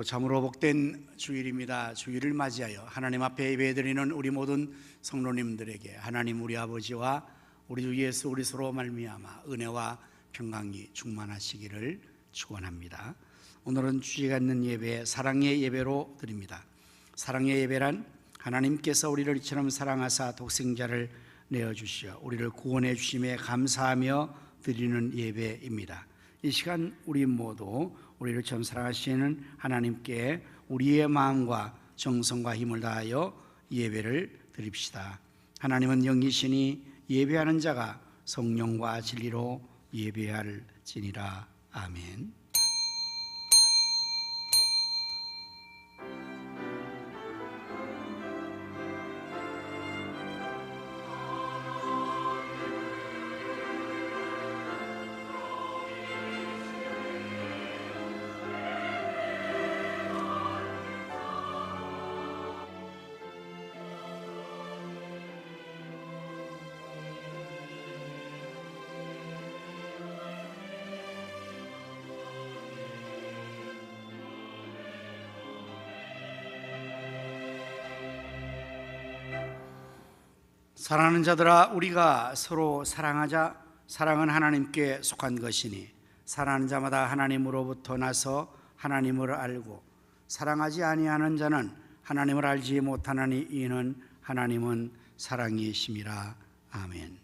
참으로 복된 주일입니다. 주일을 맞이하여 하나님 앞에 예배드리는 우리 모든 성도님들에게 하나님 우리 아버지와 우리 주 예수 그리스도로 말미암아 은혜와 평강이 충만하시기를 축원합니다. 오늘은 주제가 있는 예배, 사랑의 예배로 드립니다. 사랑의 예배란 하나님께서 우리를 이처럼 사랑하사 독생자를 내어주시어 우리를 구원해 주심에 감사하며 드리는 예배입니다. 이 시간 우리 모두 우리를 처음 사랑하시는 하나님께 우리의 마음과 정성과 힘을 다하여 예배를 드립시다. 하나님은 영이시니 예배하는 자가 성령과 진리로 예배할지니라. 아멘. 사랑하는 자들아, 우리가 서로 사랑하자. 사랑은 하나님께 속한 것이니 사랑하는 자마다 하나님으로부터 나서 하나님을 알고 사랑하지 아니하는 자는 하나님을 알지 못하나니 이는 하나님은 사랑이심이라. 아멘.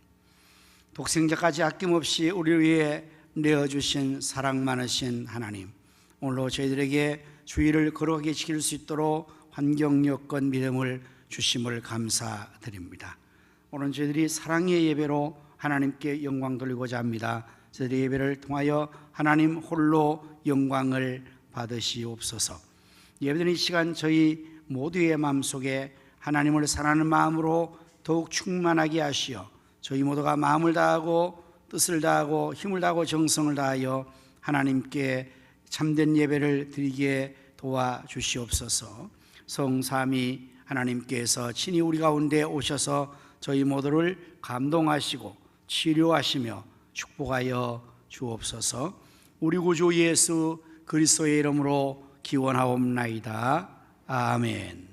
독생자까지 아낌없이 우리를 위해 내어주신 사랑 많으신 하나님, 오늘로 저희들에게 주의를 거룩하게 지킬 수 있도록 환경 여건 믿음을 주심을 감사드립니다. 오늘 저희들이 사랑의 예배로 하나님께 영광 돌리고자 합니다. 저희들의 예배를 통하여 하나님 홀로 영광을 받으시옵소서. 예배드리는 이 시간 저희 모두의 마음속에 하나님을 사랑하는 마음으로 더욱 충만하게 하시어 저희 모두가 마음을 다하고 뜻을 다하고 힘을 다하고 정성을 다하여 하나님께 참된 예배를 드리게 도와주시옵소서. 성삼위 하나님께서 친히 우리 가운데 오셔서 저희 모두를 감동하시고 치료하시며 축복하여 주옵소서. 우리 구주 예수 그리스도의 이름으로 기원하옵나이다. 아멘.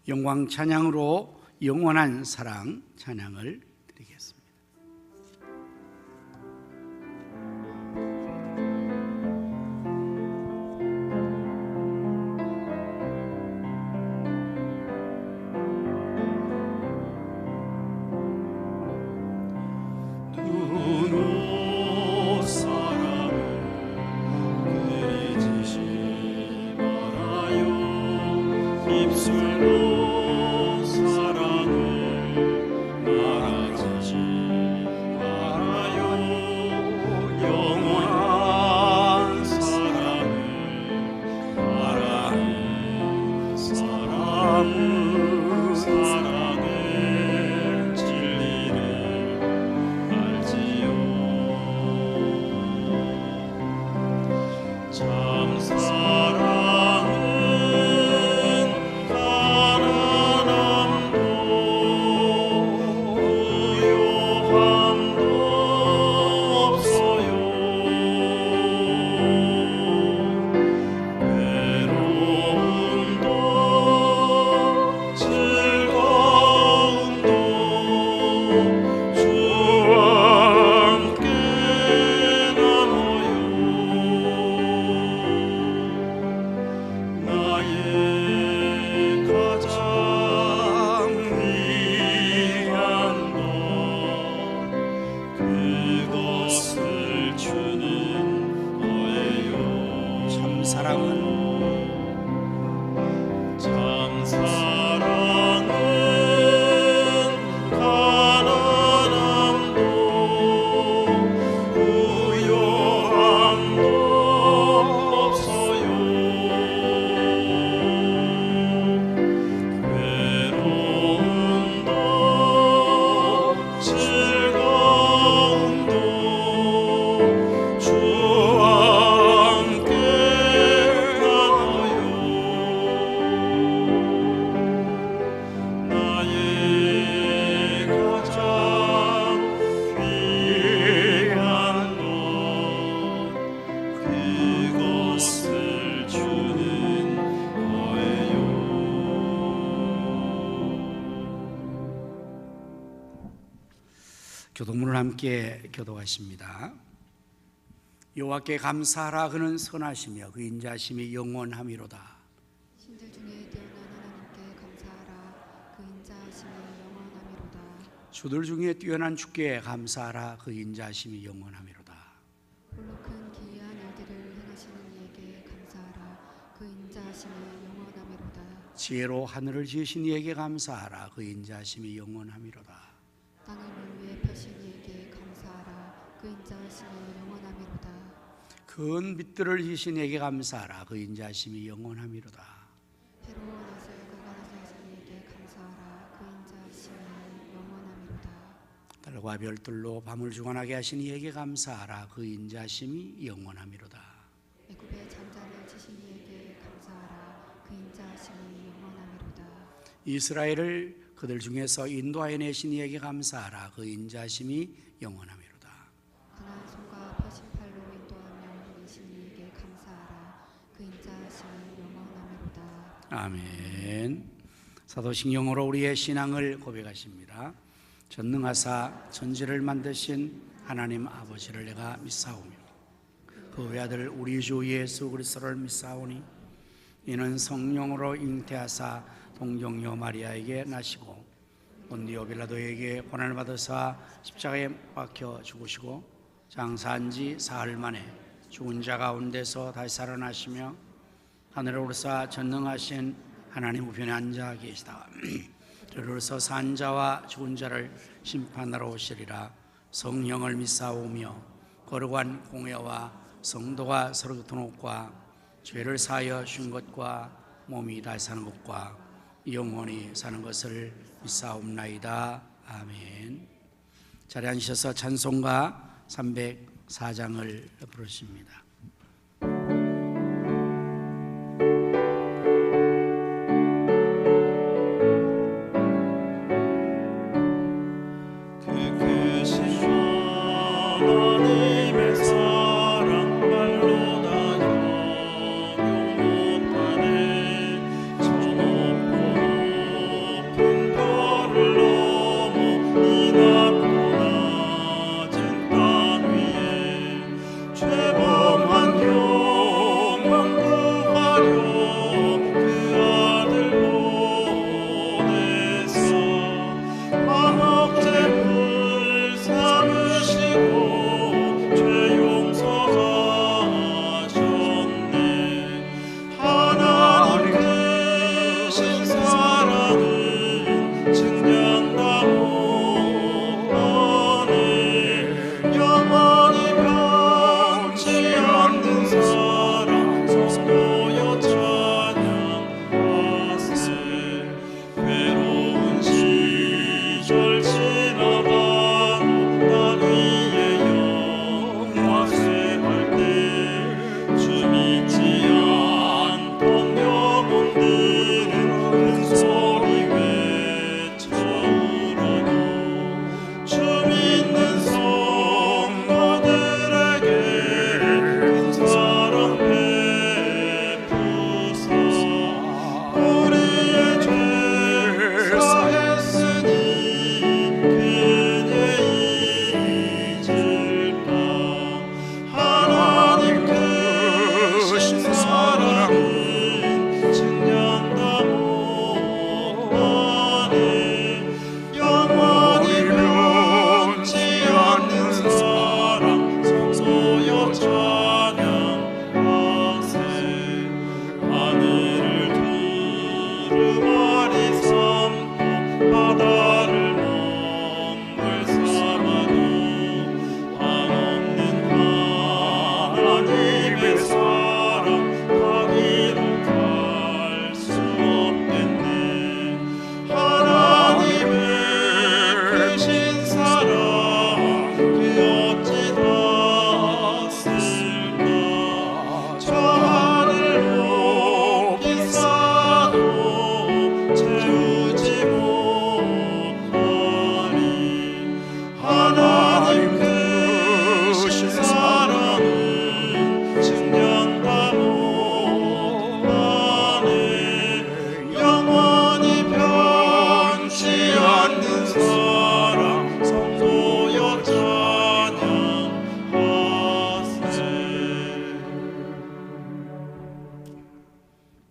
영광 찬양으로 영원한 사랑 찬양을 드리겠습니다. 입술로 사랑을 말하 교도문을 함께 교도하십니다. 여호와께 감사하라. 그는 선하시며 그 인자심이 영원함이로다. 신들 중에 뛰어난 하나님께 감사하라. 그 인자하심이 영원함이로다. 주들 중에 뛰어난 주께 감사하라. 그 인자심이 영원함이로다. 홀로 큰 기이한 일들을 행하시는 이에게 감사하라. 그 인자하심이 영원함이로다. 지혜로 하늘을 지으신 이에게 감사하라. 그 인자심이 영원함이로다. 땅을 물 위에 펴신 이에게 감사하라. 그 인자하심이 영원함이로다. 큰 빛들을 지으신 이에게 감사하라. 그 인자심이 영원함이로다. 해로 나서 그가 하신 이에게 감사하라. 그 인자하심이 영원함이로다. 달과 별들로 밤을 주관하게 하신 이에게 감사하라. 그 인자심이 영원함이로다. 애굽의 잔잔을 치신 이에게 감사하라. 그 인자하심이 영원함이로다. 이스라엘을 그들 중에서 인도하여 내신 이에게 감사하라. 그 인자심이 영원함이로다. 강한 손과 펴신 팔로 인도하며 이신 이에게 감사하라. 그 인자하심이 영원함이로다. 아멘. 사도신경으로 우리의 신앙을 고백하십니다. 전능하사 천지를 만드신 하나님 아버지를 내가 믿사오며 그 외아들 우리 주 예수 그리스도를 믿사오니 이는 성령으로 잉태하사 동정녀 마리아에게 나시고 본디오 빌라도에게 고난을 받으사 십자가에 박혀 죽으시고 장사한 지 사흘 만에 죽은 자 가운데서 다시 살아나시며 하늘에 오르사 전능하신 하나님 우편에 앉아 계시다. 들으로서 산 자와 죽은 자를 심판하러 오시리라. 성령을 믿사오며 거룩한 공회와 성도가 서로 교통한 것과 죄를 사하여 준 것과 몸이 다시 사는 것과 영원히 사는 것을 믿사옵나이다. 아멘. 자리에 앉으셔서 찬송가 304장을 부르십니다. 죄범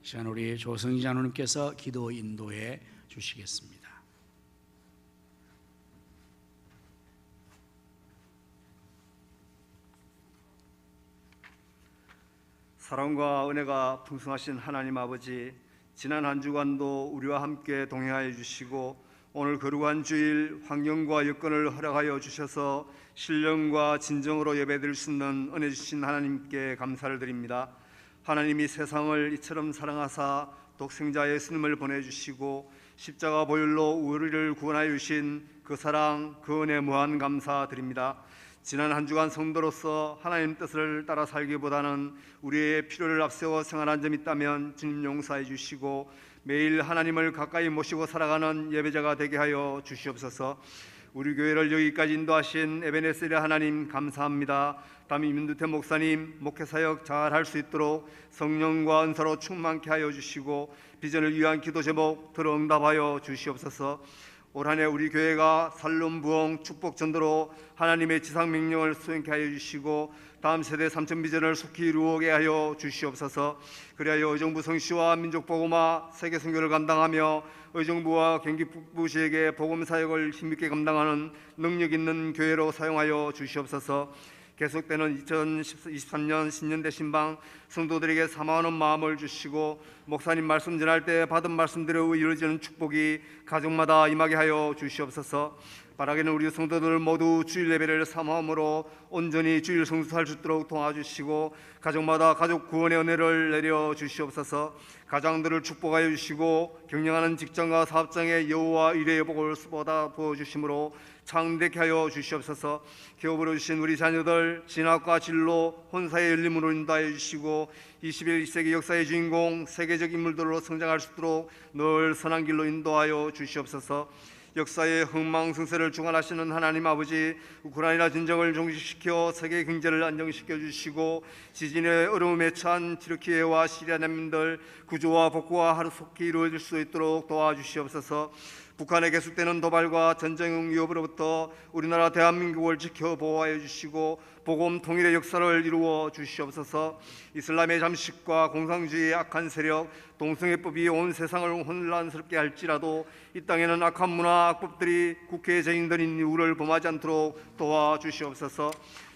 시간 우리 조성희 장로님께서 기도 인도해 주시겠습니다. 사랑과 은혜가 풍성하신 하나님 아버지, 지난 한 주간도 우리와 함께 동행하여 주시고 오늘 거룩한 주일 환경과 여건을 허락하여 주셔서 신령과 진정으로 예배드릴 수 있는 은혜 주신 하나님께 감사를 드립니다. 하나님이 세상을 이처럼 사랑하사 독생자 예수님을 보내주시고 십자가 보혈로 우리를 구원하여 주신 그 사랑, 그 은혜 무한 감사드립니다. 지난 한 주간 성도로서 하나님 뜻을 따라 살기보다는 우리의 필요를 앞세워 생활한 점이 있다면 주님 용서해 주시고 매일 하나님을 가까이 모시고 살아가는 예배자가 되게 하여 주시옵소서. 우리 교회를 여기까지 인도하신 에베네셀의 하나님 감사합니다. 다음 이민두태 목사님 목회사역 잘 할 수 있도록 성령과 은사로 충만케 하여 주시고 비전을 위한 기도 제목 들어 응답하여 주시옵소서. 올 한 해 우리 교회가 살림 부흥 축복 전도로 하나님의 지상 명령을 수행케 하여 주시고 다음 세대 3천 비전을 속히 이루게 하여 주시옵소서. 그리하여 의정부 성시와 민족복음화 세계 선교를 감당하며 의정부와 경기 북부시에게 복음 사역을 힘있게 감당하는 능력 있는 교회로 사용하여 주시옵소서. 계속되는 2023년 신년대 신방 성도들에게 사모하는 마음을 주시고 목사님 말씀 전할 때 받은 말씀대로 이루어지는 축복이 가정마다 임하게 하여 주시옵소서. 바라기는 우리 성도들 모두 주일 예배를 사모함으로 온전히 주일 성수할 수 있도록 도와주시고 가정마다 가족 구원의 은혜를 내려 주시옵소서. 가장들을 축복하여 주시고 경영하는 직장과 사업장의 여호와 일의 복을 수보다 부어주심으로 창대케 하여 주시옵소서. 기업으로 주신 우리 자녀들 진학과 진로 혼사의 열림으로 인도하여 주시고 21세기 역사의 주인공 세계적 인물들로 성장할 수 있도록 늘 선한 길로 인도하여 주시옵소서. 역사의 흥망성쇠를 주관하시는 하나님 아버지, 우크라이나 전쟁을 종식시켜 세계 경제를 안정시켜 주시고 지진의 어려움에 처한 튀르키예와 시리아 난민들 구조와 복구가 하루속히 이루어질 수 있도록 도와주시옵소서. 북한에 계속되는 도발과 전쟁 위협으로부터 우리나라 대한민국을 지켜 보호하여 주시고 복음 통일의 역사를 이루어 주시옵소서. 이슬람의 잠식과 공산주의의 악한 세력, 동성애법이 온 세상을 혼란스럽게 할지라도 이 땅에는 악한 문화, 악법들이 국회의 죄인들인 이유를 범하지 않도록 도와주시옵소서.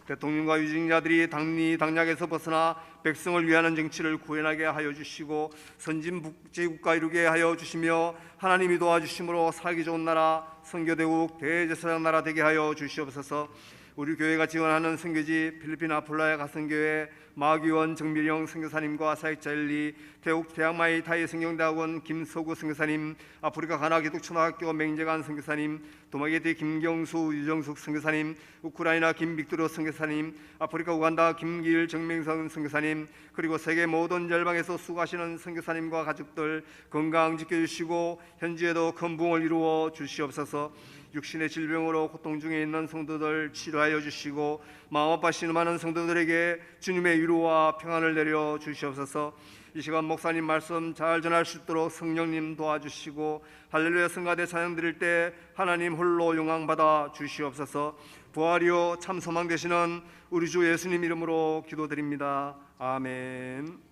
대통령과 유증자들이 당리 당략에서 벗어나 백성을 위하는 정치를 구현하게 하여 주시고 선진복지국가 이루게 하여 주시며 하나님이 도와주심으로 살기 좋은 나라, 선교대국 대제사장 나라 되게 하여 주시옵소서. 우리 교회가 지원하는 선교지 필리핀 아폴라야 가선교회 마귀원 정미령 선교사님과 사역자 엘리, 태국 대학마이 타이 성경대학원 김서구 선교사님, 아프리카 가나 기독초등학교 맹재관 선교사님, 도마게티 김경수 유정숙 선교사님, 우크라이나 김빅토르 선교사님, 아프리카 우간다 김길 정명선 선교사님, 그리고 세계 모든 열방에서 수고하시는 선교사님과 가족들 건강 지켜주시고 현지에도 큰 부흥을 이루어 주시옵소서. 육신의 질병으로 고통 중에 있는 성도들 치료하여 주시고 마음 아파 신음하는 성도들에게 주님의 위로와 평안을 내려 주시옵소서. 이 시간 목사님 말씀 잘 전할 수 있도록 성령님 도와주시고 할렐루야 성가대 찬양 드릴 때 하나님 홀로 영광 받아 주시옵소서. 부활이요 참 소망 되시는 우리 주 예수님 이름으로 기도드립니다. 아멘.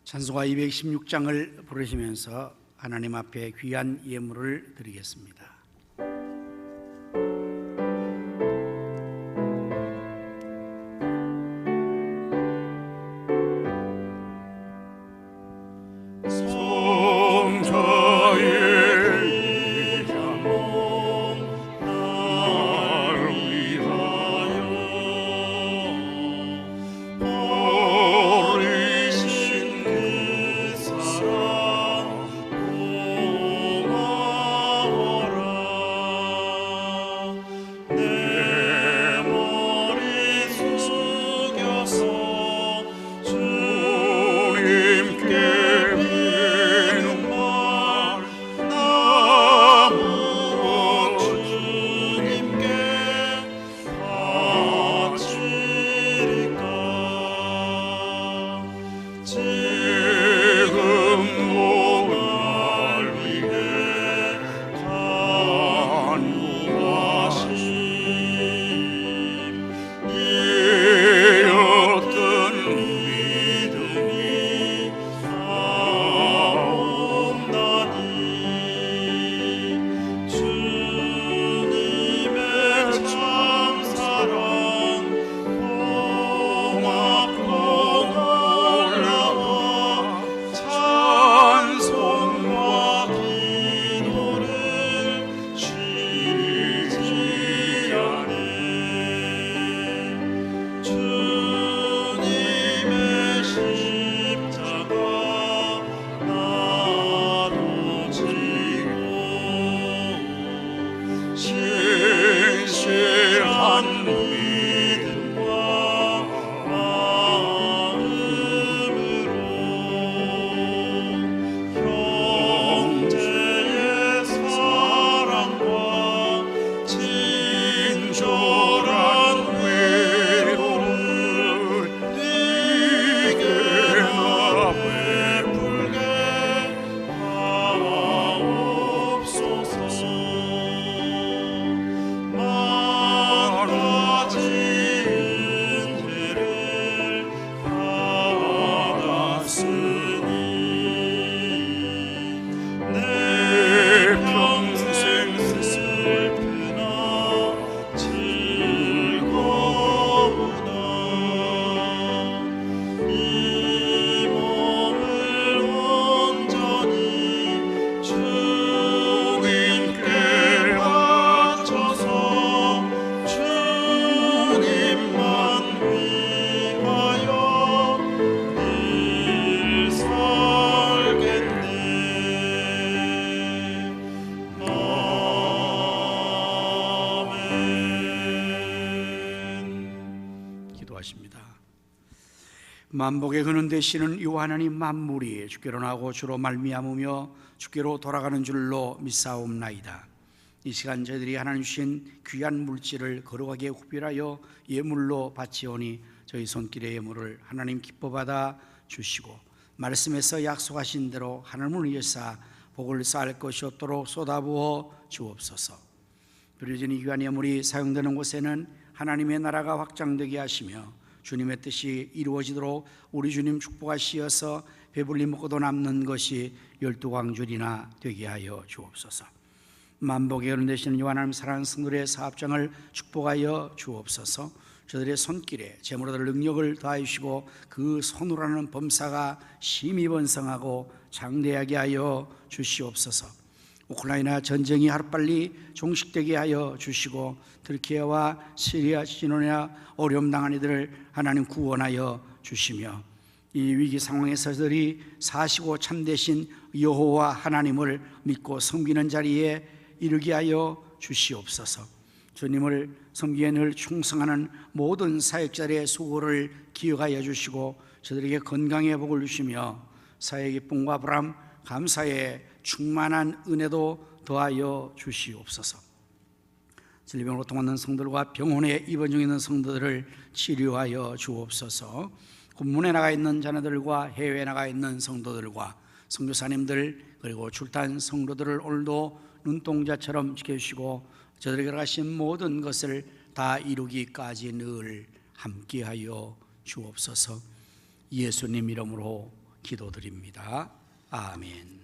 찬송가 216장을 부르시면서 하나님 앞에 귀한 예물을 드리겠습니다. 오 만복의 근원 되시는 요 하나님 만물이 주께로 나고 주로 말미암으며 주께로 돌아가는 줄로 믿사옵나이다. 이 시간 저희들이 하나님 주신 귀한 물질을 거룩하게 구별하여 예물로 바치오니 저희 손길의 예물을 하나님 기뻐 받아 주시고 말씀에서 약속하신 대로 하나님을 위해서 복을 쌓을 것이 없도록 쏟아부어 주옵소서. 드려진 이 귀한 예물이 사용되는 곳에는 하나님의 나라가 확장되게 하시며 주님의 뜻이 이루어지도록 우리 주님 축복하시어서 배불리 먹고도 남는 것이 12광줄이나 되게 하여 주옵소서. 만복의 어른 되시는 요 하나님 사랑하는 성도들의 사업장을 축복하여 주옵소서. 저들의 손길에 재물을 능력을 더하시고 그 손으로 하는 범사가 심히 번성하고 장대하게 하여 주시옵소서. 우크라이나 전쟁이 하루빨리 종식되게 하여 주시고 터키와 시리아 시노냐 어려움 당한 이들을 하나님 구원하여 주시며 이 위기 상황에서 저들이 사시고 참되신 여호와 하나님을 믿고 섬기는 자리에 이르게 하여 주시옵소서. 주님을 섬기에 늘 충성하는 모든 사역자들의 수고를 기억하여 주시고 저들에게 건강의 복을 주시며 사역의 기쁨과 보람 감사의 충만한 은혜도 더하여 주시옵소서. 질병으로 고통하는 성도들과 병원에 입원 중에 있는 성도들을 치료하여 주옵소서. 군문에 나가 있는 자녀들과 해외에 나가 있는 성도들과 선교사님들 그리고 출탄 성도들을 오늘도 눈동자처럼 지켜주시고 저들에게 가신 모든 것을 다 이루기까지 늘 함께하여 주옵소서. 예수님 이름으로 기도드립니다. 아멘.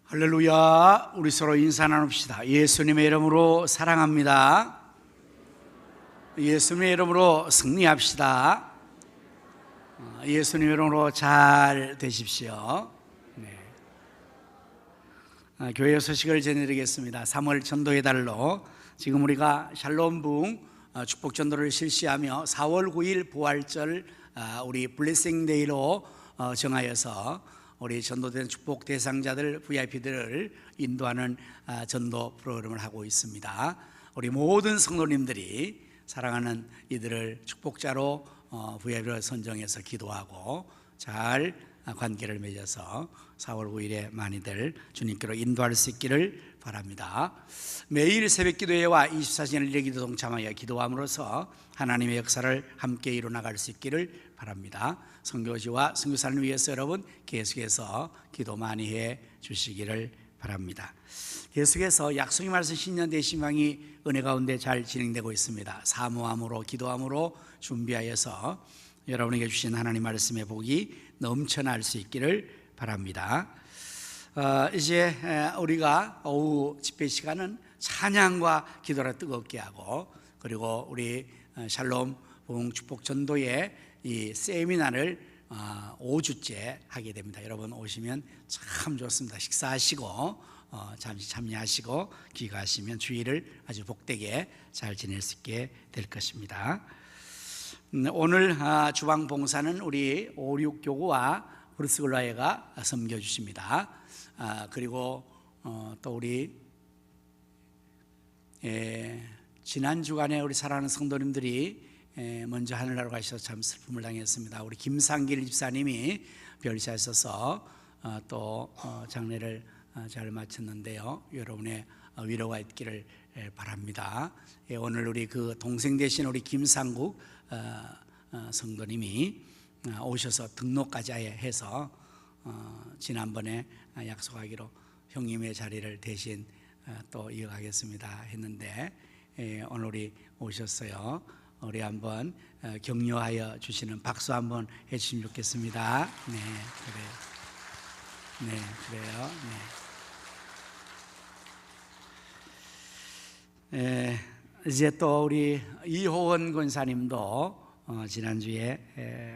할렐루야. 우리 서로 인사 나눕시다. 예수님의 이름으로 사랑합니다. 예수님의 이름으로 승리합시다. 예수님의 이름으로 잘 되십시오. 네. 교회 소식을 전해드리겠습니다. 3월 전도의 달로 지금 우리가 샬롬붕 축복 전도를 실시하며 4월 9일 부활절 우리 블레싱 데이로 정하여서 우리 전도된 축복 대상자들 VIP들을 인도하는 전도 프로그램을 하고 있습니다. 우리 모든 성도님들이 사랑하는 이들을 축복자로 VIP로 선정해서 기도하고 잘 관계를 맺어서 4월 9일에 많이들 주님께로 인도할 수 있기를 바랍니다. 매일 새벽 기도회와 24시간 일례 기도 동참하여 기도함으로써 하나님의 역사를 함께 이루어나갈 수 있기를 바랍니다. 선교지와 선교사를 위해서 여러분 계속해서 기도 많이 해 주시기를 바랍니다. 계속해서 약속의 말씀 신년 대신방이 은혜 가운데 잘 진행되고 있습니다. 사모함으로 기도함으로 준비하여서 여러분에게 주신 하나님 말씀의 복이 넘쳐날 수 있기를 바랍니다. 이제 우리가 오후 집회 시간은 찬양과 기도를 뜨겁게 하고 그리고 우리 샬롬 부흥 축복 전도의 이 세미나를 5주째 하게 됩니다. 여러분 오시면 참 좋습니다. 식사하시고 잠시 참여하시고 귀가하시면 주일을 아주 복되게 잘 지낼 수 있게 될 것입니다. 오늘 주방 봉사는 우리 5, 6교구와 브루스글라이가 섬겨주십니다. 그리고 또 우리 지난 주간에 우리 사랑하는 성도님들이 먼저 하늘나라로 가셔서 참 슬픔을 당했습니다. 우리 김상길 집사님이 별세하셔서 또 장례를 잘 마쳤는데요. 여러분의 위로가 있기를 바랍니다. 오늘 우리 그 동생 되신 우리 김상국 성도님이 오셔서 등록까지 해서 지난번에 약속하기로 형님의 자리를 대신 또 이어가겠습니다 했는데 오늘 우리 오셨어요. 우리 한번 격려하여 주시는 박수 한번 해주시면 좋겠습니다. 네, 그래요. 네, 그래요. 네. 이제 또 우리 이호원 권사님도 지난주에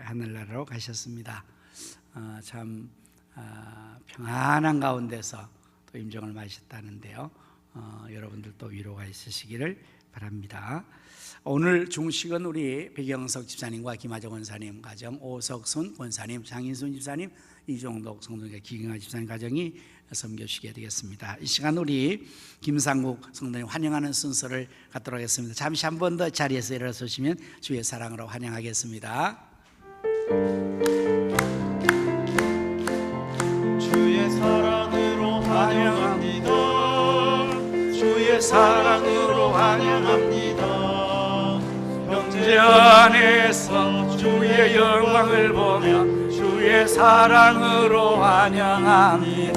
하늘나라로 가셨습니다. 참 평안한 가운데서 또 임종을 맞으셨다는데요. 여러분들도 위로가 있으시기를 바랍니다. 오늘 중식은 우리 백영석 집사님과 김하정 권사님 가정, 오석순 권사님, 장인순 집사님, 이종덕 성도님과 기경아 집사님 가정이 섬겨주시게 되겠습니다. 이 시간 우리 김상국 성도님 환영하는 순서를 갖도록 하겠습니다. 잠시 한 번 더 자리에서 일어서시면 주의 사랑으로 환영하겠습니다. 주의 사랑으로 환영합니다. 주의 사랑으로 환영합니다. 형제 안에서 주의 영광을 보며 주의 사랑으로 환영합니다.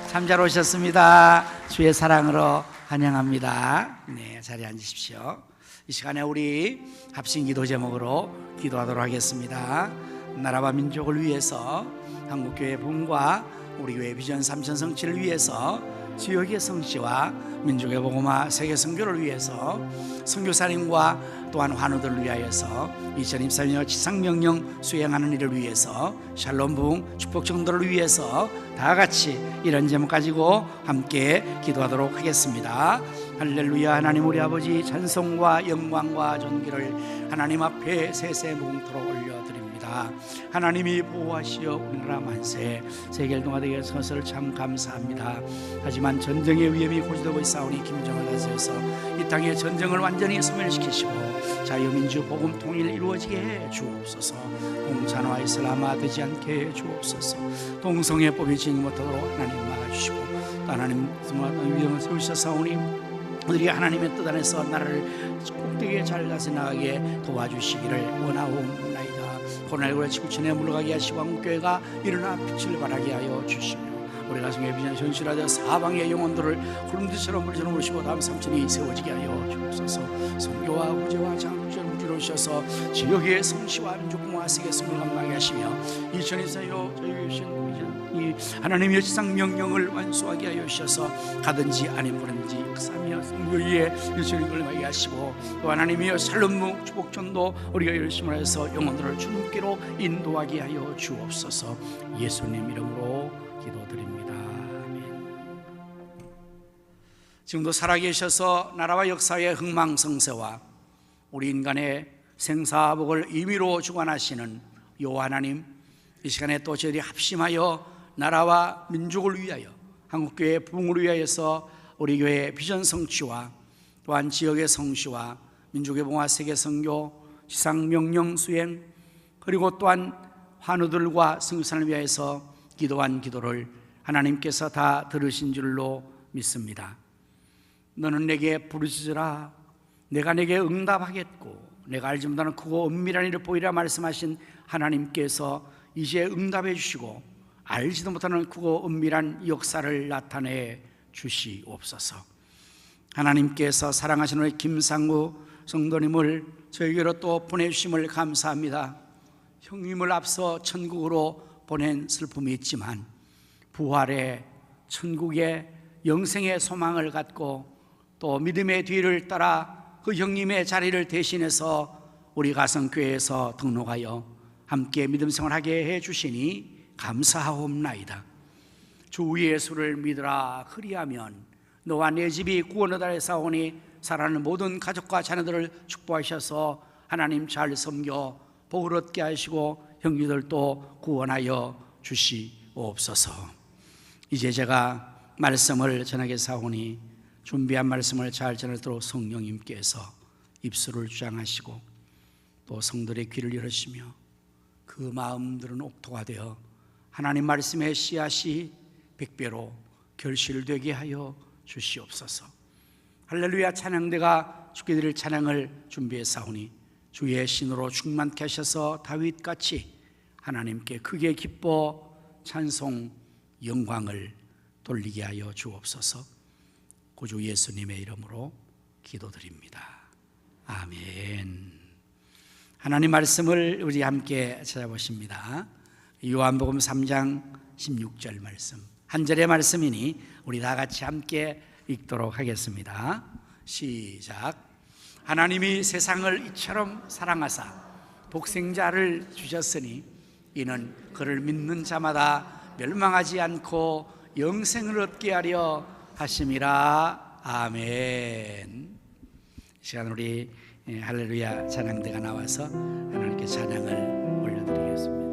참 잘 오셨습니다. 주의 사랑으로 환영합니다. 네, 자리에 앉으십시오. 이 시간에 우리 합심 기도 제목으로 기도하도록 하겠습니다. 나라와 민족을 위해서, 한국교회 부흥과 우리 교회 비전 3천 성취를 위해서, 지역의 성취와 민족의 복음화 세계 선교를 위해서, 선교사님과 또한 환우들을 위하여서 2023년 지상명령 수행하는 일을 위해서, 샬롬 부흥 축복 정도를 위해서 다 같이 이런 제목 가지고 함께 기도하도록 하겠습니다. 할렐루야. 하나님 우리 아버지, 찬송과 영광과 존귀를 하나님 앞에 세세무궁토록 올려드립니다. 하나님이 보호하시어 우리나라 만세, 세계를 동화되게 해서를 참 감사합니다. 하지만 전쟁의 위험이 고조되고 있사오니 김정을 다스려서 이 땅의 전쟁을 완전히 소멸시키시고 자유민주 복음 통일 이루어지게 해 주옵소서. 공산화 이슬람화 되지 않게 해 주옵소서. 동성애 법이 진행 못하도록 하나님 막아주시고, 하나님 위험을 세우셔서오니 우리 하나님의 뜻 안에서 나라를 꼭대기에 잘 다스려나가게 도와주시기를 원하옵나이다. 코로나19를 지구촌에 물러가게 하시고 한국교회가 일어나 빛을 발하게 하여 주시며, 우리 가슴에 비전 현실화되어 사방의 영혼들을 구름들처럼 물처럼 오시고 다음 삼천이 세워지게 하여 주옵소서. 선교와 구제와 장구제를 무지로셔서 지역의 성시와 민족공화 세계 성을 감당하게 하시며, 2024년 저희 계신 이 하나님의 지상 명령을 완수하게 하여 주셔서 가든지 아닌 보든지 역사하며 성교의 일처리 걸림하게 하시고, 또 하나님의 샬롬무 축복전도 우리가 열심을 해서 영혼들을 주님께로 인도하게 하여 주옵소서. 예수님 이름으로 기도드립니다. 아멘. 지금도 살아계셔서 나라와 역사의 흥망성쇠와 우리 인간의 생사복을 임의로 주관하시는 여호와 하나님, 이 시간에 또 저희들이 합심하여 나라와 민족을 위하여, 한국교회의 부흥을 위하여서 우리 교회의 비전 성취와 또한 지역의 성취와 민족의 봉화 세계 선교 지상 명령 수행, 그리고 또한 환우들과 선교사를 위하여서 기도한 기도를 하나님께서 다 들으신 줄로 믿습니다. 너는 내게 부르짖으라, 내가 내게 응답하겠고 내가 알지 못하는 크고 은밀한 일을 보이라 말씀하신 하나님께서 이제 응답해 주시고 알지도 못하는 크고 은밀한 역사를 나타내 주시옵소서. 하나님께서 사랑하시는 우리 김상구 성도님을 저에게로 또 보내주심을 감사합니다. 형님을 앞서 천국으로 보낸 슬픔이 있지만 부활의 천국의 영생의 소망을 갖고 또 믿음의 뒤를 따라 그 형님의 자리를 대신해서 우리 가성교회에서 등록하여 함께 믿음 생활하게 해주시니 감사하옵나이다. 주 예수를 믿으라. 그리하면 너와 내 집이 구원을 받아 싸우니 사랑하는 모든 가족과 자녀들을 축복하셔서 하나님 잘 섬겨 복을 얻게 하시고 형제들도 구원하여 주시옵소서. 이제 제가 말씀을 전하겠사오니 준비한 말씀을 잘 전하도록 성령님께서 입술을 주장하시고 또 성들의 귀를 열으시며 그 마음들은 옥토가 되어 하나님 말씀의 씨앗이 백배로 결실되게 하여 주시옵소서. 할렐루야. 찬양대가 주께 드릴 찬양을 준비했사오니 주의 신으로 충만케 하셔서 다윗같이 하나님께 크게 기뻐 찬송 영광을 돌리게 하여 주옵소서. 구주 예수님의 이름으로 기도드립니다. 아멘. 하나님 말씀을 우리 함께 찾아보십니다. 요한복음 3장 16절 말씀, 한 절의 말씀이니 우리 다 같이 함께 읽도록 하겠습니다. 시작. 하나님이 세상을 이처럼 사랑하사 독생자를 주셨으니 이는 그를 믿는 자마다 멸망하지 않고 영생을 얻게 하려 하심이라. 아멘. 이 시간 우리 할렐루야 찬양대가 나와서 하나님께 찬양을 올려드리겠습니다.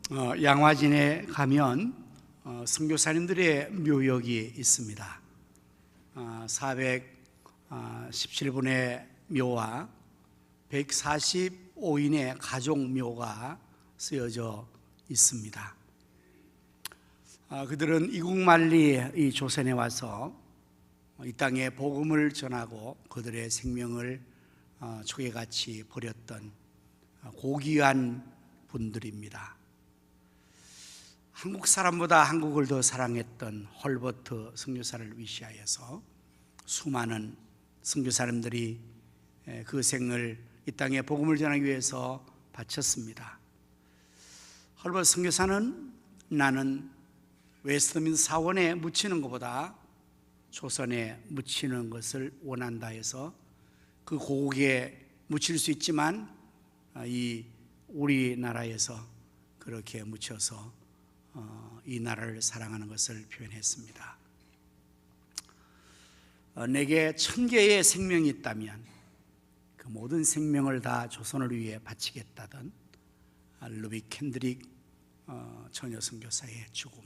양화진에 가면 선교사님들의 묘역이 있습니다. 417분의 묘와 145인의 가족 묘가 쓰여져 있습니다. 그들은 이국만리 이 조선에 와서 이 땅에 복음을 전하고 그들의 생명을 초계같이 버렸던 고귀한 분들입니다. 한국 사람보다 한국을 더 사랑했던 헐버트 선교사를 위시하여서 수많은 선교사님들이 그 생을 이 땅에 복음을 전하기 위해서 바쳤습니다. 헐버트 선교사는 나는 웨스트민스터 사원에 묻히는 것보다 조선에 묻히는 것을 원한다 해서 그 고국에 묻힐 수 있지만 이 우리나라에서 그렇게 묻혀서 이 나라를 사랑하는 것을 표현했습니다. 내게 1000개의 생명이 있다면 그 모든 생명을 다 조선을 위해 바치겠다던 루비 캔드릭 처녀 선교사의 죽음.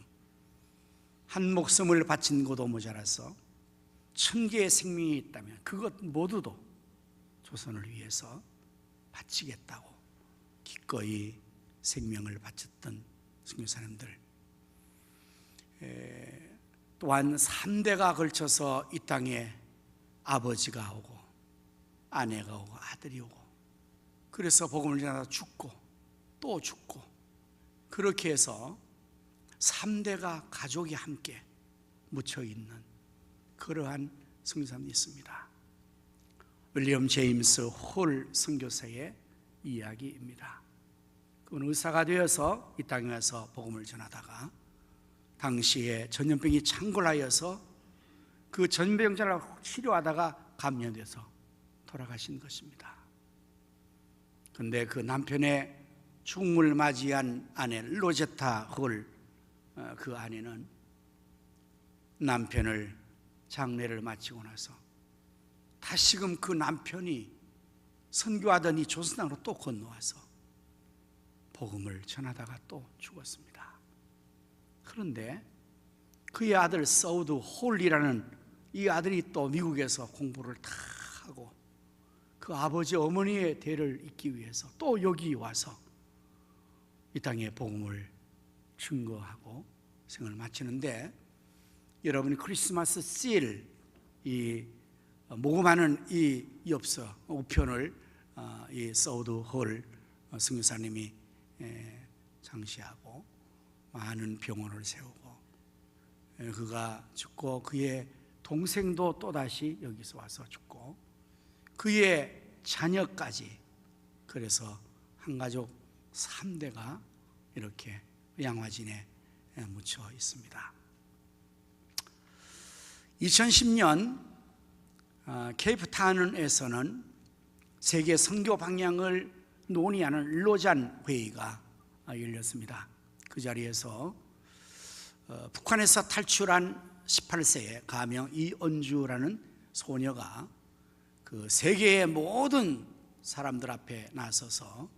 한 목숨을 바친 것도 모자라서 1000개의 생명이 있다면 그것 모두도 조선을 위해서 바치겠다고 기꺼이 생명을 바쳤던 선교사님들. 또한 3대가 걸쳐서 이 땅에 아버지가 오고 아내가 오고 아들이 오고 그래서 복음을 전하다 죽고 또 죽고 그렇게 해서 3대가 가족이 함께 묻혀있는 그러한 선교사님이 있습니다. 윌리엄 제임스 홀 선교사의 이야기입니다. 그는 의사가 되어서 이 땅에 와서 복음을 전하다가 당시에 전염병이 창궐하여서 그 전염병자를 치료하다가 감염돼서 돌아가신 것입니다. 그런데 그 남편의 죽음을 맞이한 아내 로제타 홀, 그 아내는 남편을 장례를 마치고 나서 다시금 그 남편이 선교하던 이 조선 땅으로 또 건너와서 복음을 전하다가 또 죽었습니다. 그런데 그의 아들 서우드 홀이라는 이 아들이 또 미국에서 공부를 다 하고 그 아버지 어머니의 대를 잇기 위해서 또 여기 와서 이 땅에 복음을 증거하고 생을 마치는데, 여러분이 크리스마스 실 이 모금하는 이 엽서 우편을 이 서우드 홀 선교사님이 장시하고 많은 병원을 세우고 그가 죽고 그의 동생도 또다시 여기서 와서 죽고 그의 자녀까지, 그래서 한 가족 3대가 이렇게 양화진에 묻혀 있습니다. 2010년 케이프타운에서는 세계 선교 방향을 논의하는 로잔 회의가 열렸습니다. 그 자리에서 북한에서 탈출한 18세의 가명 이은주라는 소녀가 그 세계의 모든 사람들 앞에 나서서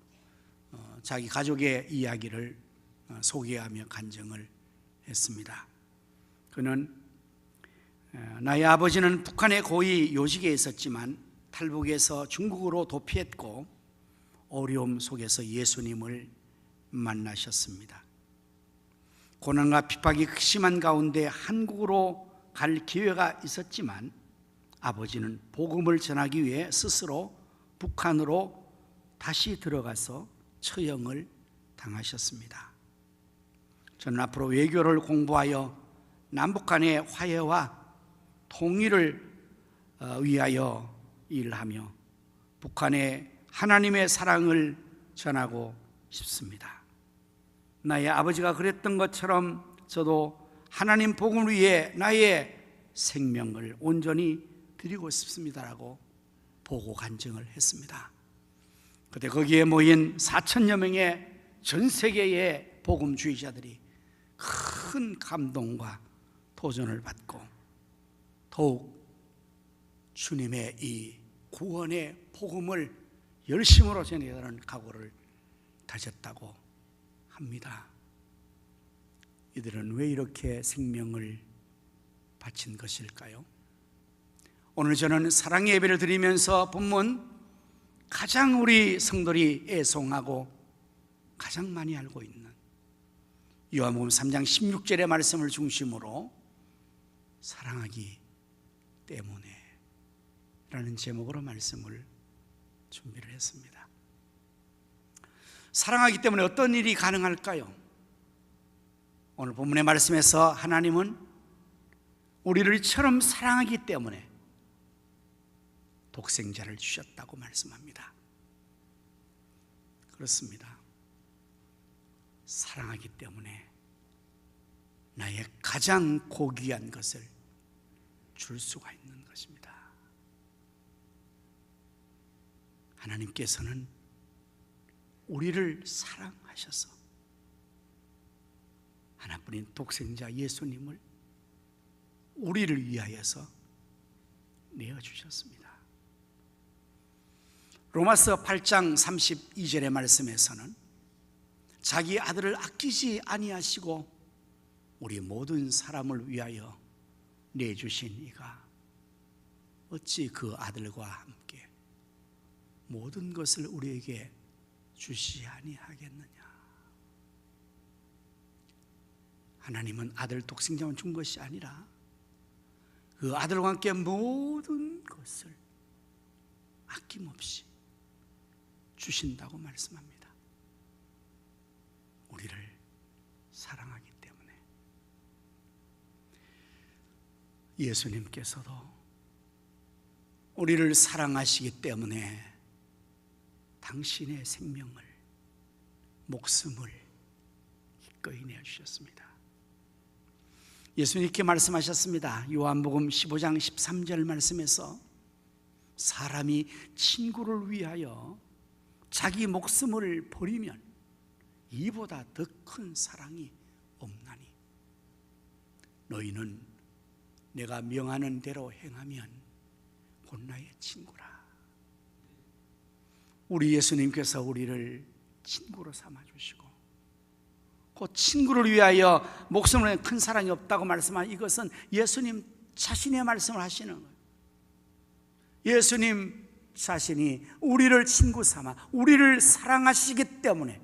자기 가족의 이야기를 소개하며 간증을 했습니다. 그는 나의 아버지는 북한의 고위 요직에 있었지만 탈북해서 중국으로 도피했고 어려움 속에서 예수님을 만나셨습니다. 고난과 핍박이 심한 가운데 한국으로 갈 기회가 있었지만 아버지는 복음을 전하기 위해 스스로 북한으로 다시 들어가서 처형을 당하셨습니다. 저는 앞으로 외교를 공부하여 남북 간의 화해와 통일을 위하여 일하며 북한에 하나님의 사랑을 전하고 싶습니다. 나의 아버지가 그랬던 것처럼 저도 하나님 복음을 위해 나의 생명을 온전히 드리고 싶습니다라고 보고 간증을 했습니다. 그때 거기에 모인 4천여 명의 전 세계의 복음주의자들이 큰 감동과 도전을 받고 더욱 주님의 이 구원의 복음을 열심으로 전하려는 각오를 다졌다고 합니다. 이들은 왜 이렇게 생명을 바친 것일까요? 오늘 저는 사랑의 예배를 드리면서 본문 가장 우리 성도들이 애송하고 가장 많이 알고 있는 요한복음 3장 16절의 말씀을 중심으로 사랑하기 때문에 라는 제목으로 말씀을 준비를 했습니다. 사랑하기 때문에 어떤 일이 가능할까요? 오늘 본문의 말씀에서 하나님은 우리를 이처럼 사랑하기 때문에 독생자를 주셨다고 말씀합니다. 그렇습니다. 사랑하기 때문에 나의 가장 고귀한 것을 줄 수가 있는 것입니다. 하나님께서는 우리를 사랑하셔서 하나뿐인 독생자 예수님을 우리를 위하여서 내어주셨습니다. 로마서 8장 32절의 말씀에서는 자기 아들을 아끼지 아니하시고 우리 모든 사람을 위하여 내주신 이가 어찌 그 아들과 함께 모든 것을 우리에게 주시 아니하겠느냐. 하나님은 아들 독생자만 준 것이 아니라 그 아들과 함께 모든 것을 아낌없이 주신다고 말씀합니다. 우리를 사랑하기 때문에. 예수님께서도 우리를 사랑하시기 때문에 당신의 생명을, 목숨을 기꺼이 내어주셨습니다. 예수님께 말씀하셨습니다. 요한복음 15장 13절 말씀에서 사람이 친구를 위하여 자기 목숨을 버리면 이보다 더 큰 사랑이 없나니 너희는 내가 명하는 대로 행하면 곧 나의 친구라. 우리 예수님께서 우리를 친구로 삼아주시고 곧 친구를 위하여 목숨을 내는 큰 사랑이 없다고 말씀한 이것은 예수님 자신의 말씀을 하시는 거예요. 예수님 자신이 우리를 친구 삼아 우리를 사랑하시기 때문에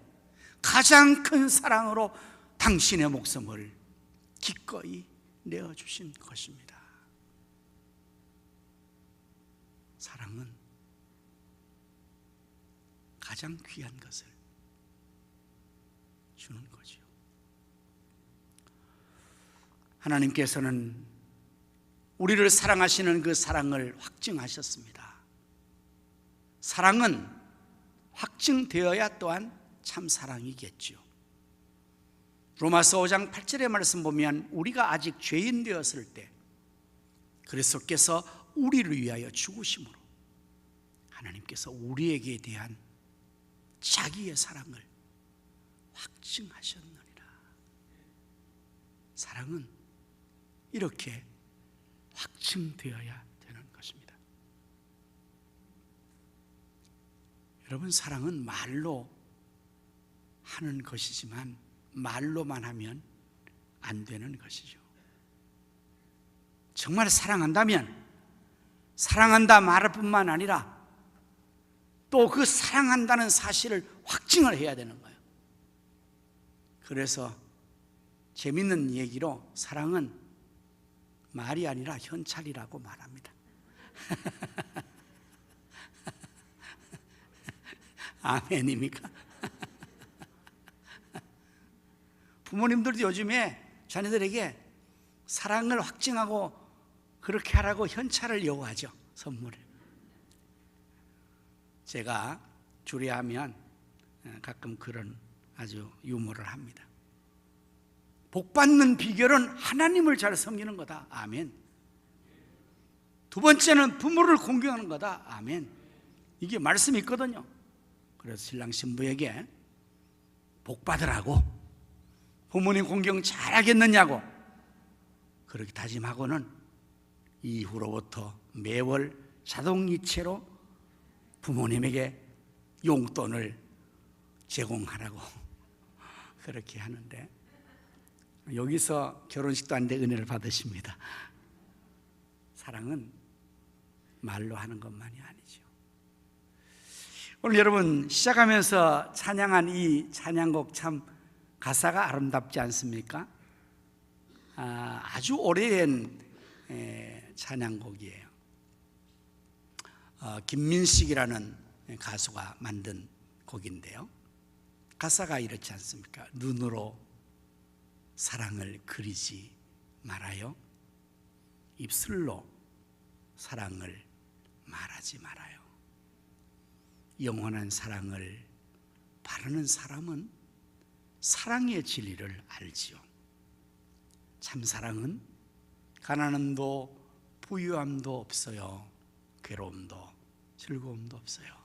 가장 큰 사랑으로 당신의 목숨을 기꺼이 내어주신 것입니다. 사랑은 가장 귀한 것을 주는 거죠. 하나님께서는 우리를 사랑하시는 그 사랑을 확증하셨습니다. 사랑은 확증되어야 또한 참 사랑이겠죠. 로마서 5장 8절의 말씀 보면 우리가 아직 죄인 되었을 때 그리스도께서 우리를 위하여 죽으심으로 하나님께서 우리에게 대한 자기의 사랑을 확증하셨느니라. 사랑은 이렇게 확증되어야 되는 것입니다. 여러분, 사랑은 말로 하는 것이지만 말로만 하면 안 되는 것이죠. 정말 사랑한다면 사랑한다 말할 뿐만 아니라 또 그 사랑한다는 사실을 확증을 해야 되는 거예요. 그래서 재밌는 얘기로 사랑은 말이 아니라 현찰이라고 말합니다. 아멘입니까? 부모님들도 요즘에 자녀들에게 사랑을 확증하고 그렇게 하라고 현찰을 요구하죠. 선물을. 제가 주례하면 가끔 그런 아주 유머를 합니다. 복 받는 비결은 하나님을 잘 섬기는 거다. 아멘. 두 번째는 부모를 공경하는 거다. 아멘. 이게 말씀이 있거든요. 그래서 신랑 신부에게 복 받으라고, 부모님 공경 잘하겠느냐고 그렇게 다짐하고는 이후로부터 매월 자동이체로 부모님에게 용돈을 제공하라고 그렇게 하는데, 여기서 결혼식도 아닌데 은혜를 받으십니다. 사랑은 말로 하는 것만이 아니죠. 오늘 여러분 시작하면서 찬양한 이 찬양곡 참 가사가 아름답지 않습니까? 아주 오래된 찬양곡이에요. 김민식이라는 가수가 만든 곡인데요, 가사가 이렇지 않습니까? 눈으로 사랑을 그리지 말아요, 입술로 사랑을 말하지 말아요. 영원한 사랑을 바라는 사람은 사랑의 진리를 알지요. 참사랑은 가난함도 부유함도 없어요. 괴로움도 즐거움도 없어요.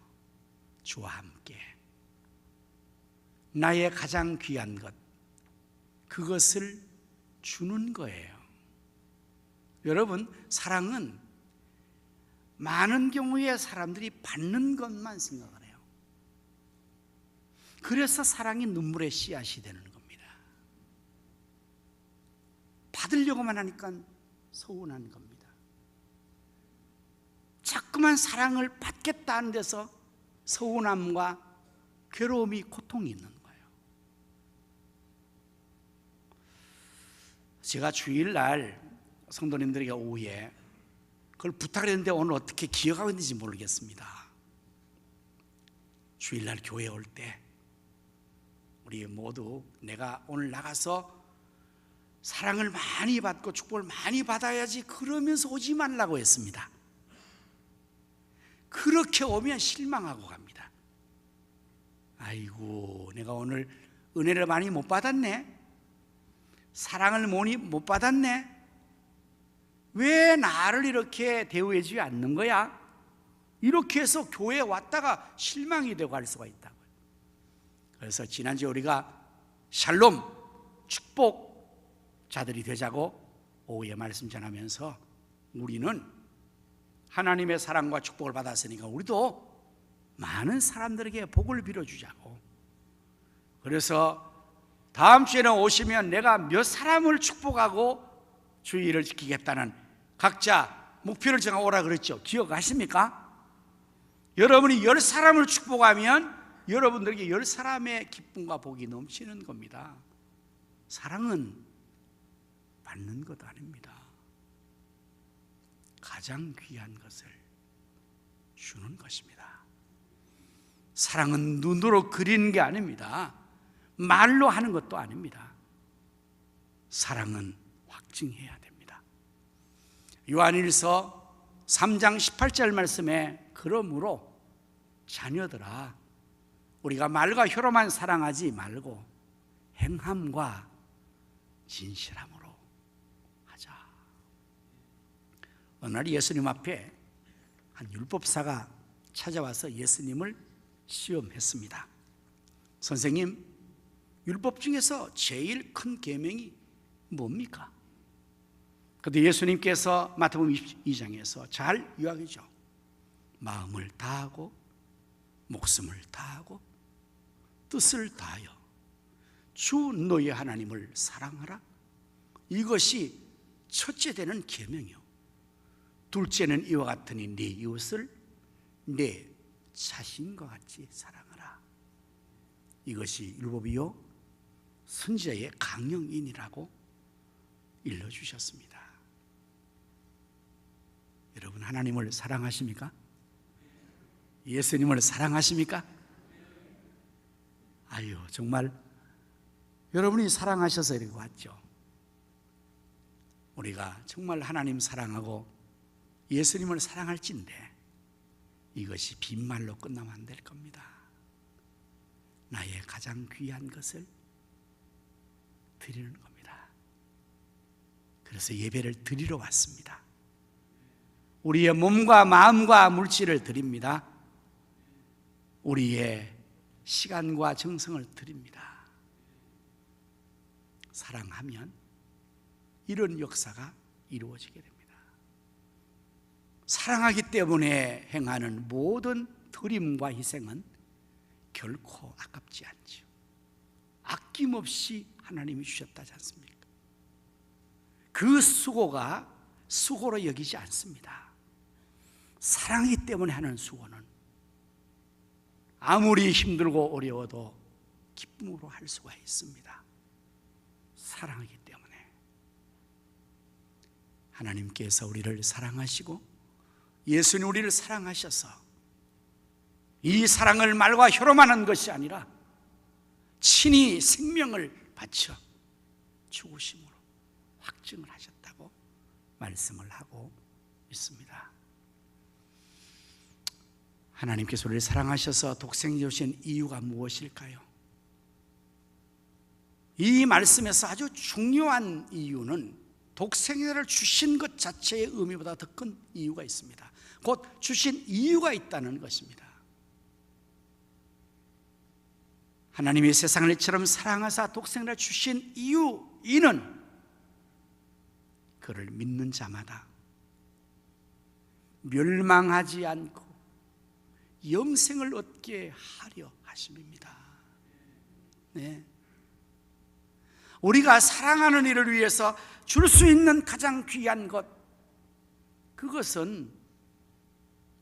주와 함께 나의 가장 귀한 것, 그것을 주는 거예요. 여러분, 사랑은 많은 경우에 사람들이 받는 것만 생각을 해요. 그래서 사랑이 눈물의 씨앗이 되는 겁니다. 받으려고만 하니까 서운한 겁니다. 자꾸만 사랑을 받겠다는 데서 서운함과 괴로움이, 고통이 있는 거예요. 제가 주일날 성도님들에게 오후에 그걸 부탁을 했는데 오늘 어떻게 기억하고 있는지 모르겠습니다. 주일날 교회에 올 때 우리 모두 내가 오늘 나가서 사랑을 많이 받고 축복을 많이 받아야지 그러면서 오지 말라고 했습니다. 그렇게 오면 실망하고 갑니다. 아이고, 내가 오늘 은혜를 많이 못 받았네, 사랑을 못 받았네, 왜 나를 이렇게 대우해주지 않는 거야? 이렇게 해서 교회에 왔다가 실망이 되고 할 수가 있다고요. 그래서 지난주에 우리가 샬롬, 축복자들이 되자고 오후에 말씀 전하면서 우리는 하나님의 사랑과 축복을 받았으니까 우리도 많은 사람들에게 복을 빌어주자고. 그래서 다음 주에는 오시면 내가 몇 사람을 축복하고 주의를 지키겠다는 각자 목표를 정하고 오라 그랬죠. 기억하십니까? 여러분이 10사람을 축복하면 여러분들에게 10사람의 기쁨과 복이 넘치는 겁니다. 사랑은 받는 것 아닙니다. 가장 귀한 것을 주는 것입니다. 사랑은 눈으로 그리는 게 아닙니다. 말로 하는 것도 아닙니다. 사랑은 확증해야 됩니다. 요한일서 3장 18절 말씀에 그러므로 자녀들아, 우리가 말과 혀로만 사랑하지 말고 행함과 진실함으로 하자. 어느 날 예수님 앞에 한 율법사가 찾아와서 예수님을 시험했습니다. 선생님, 율법 중에서 제일 큰 계명이 뭡니까? 그런데 예수님께서 마태복음 22장에서 잘 요약이죠. 마음을 다하고 목숨을 다하고 뜻을 다하여 주 너의 하나님을 사랑하라. 이것이 첫째 되는 계명이요. 둘째는 이와 같으니 네 이웃을 내 자신과 같이 사랑하라. 이것이 율법이요 선지자의 강령이니라고 일러주셨습니다. 여러분, 하나님을 사랑하십니까? 예수님을 사랑하십니까? 아유, 정말 여러분이 사랑하셔서 이렇게 왔죠. 우리가 정말 하나님 사랑하고 예수님을 사랑할진데 이것이 빈말로 끝나면 안 될 겁니다. 나의 가장 귀한 것을 드리는 겁니다. 그래서 예배를 드리러 왔습니다. 우리의 몸과 마음과 물질을 드립니다. 우리의 시간과 정성을 드립니다. 사랑하면 이런 역사가 이루어지게 됩니다. 사랑하기 때문에 행하는 모든 드림과 희생은 결코 아깝지 않죠. 아낌없이 하나님이 주셨다지 않습니까? 그 수고가 수고로 여기지 않습니다. 사랑이기 때문에 하는 수고는 아무리 힘들고 어려워도 기쁨으로 할 수가 있습니다. 사랑이기 때문에. 하나님께서 우리를 사랑하시고 예수님 우리를 사랑하셔서 이 사랑을 말과 혀로만 하는 것이 아니라 친히 생명을 바쳐 죽으심으로 확증을 하셨다고 말씀을 하고 있습니다. 하나님께서 우리를 사랑하셔서 독생자 주신 이유가 무엇일까요? 이 말씀에서 아주 중요한 이유는 독생자를 주신 것 자체의 의미보다 더 큰 이유가 있습니다. 곧 주신 이유가 있다는 것입니다. 하나님이 세상을 이처럼 사랑하사 독생자를 주신 이는 그를 믿는 자마다 멸망하지 않고 영생을 얻게 하려 하심입니다. 네. 우리가 사랑하는 이를 위해서 줄 수 있는 가장 귀한 것, 그것은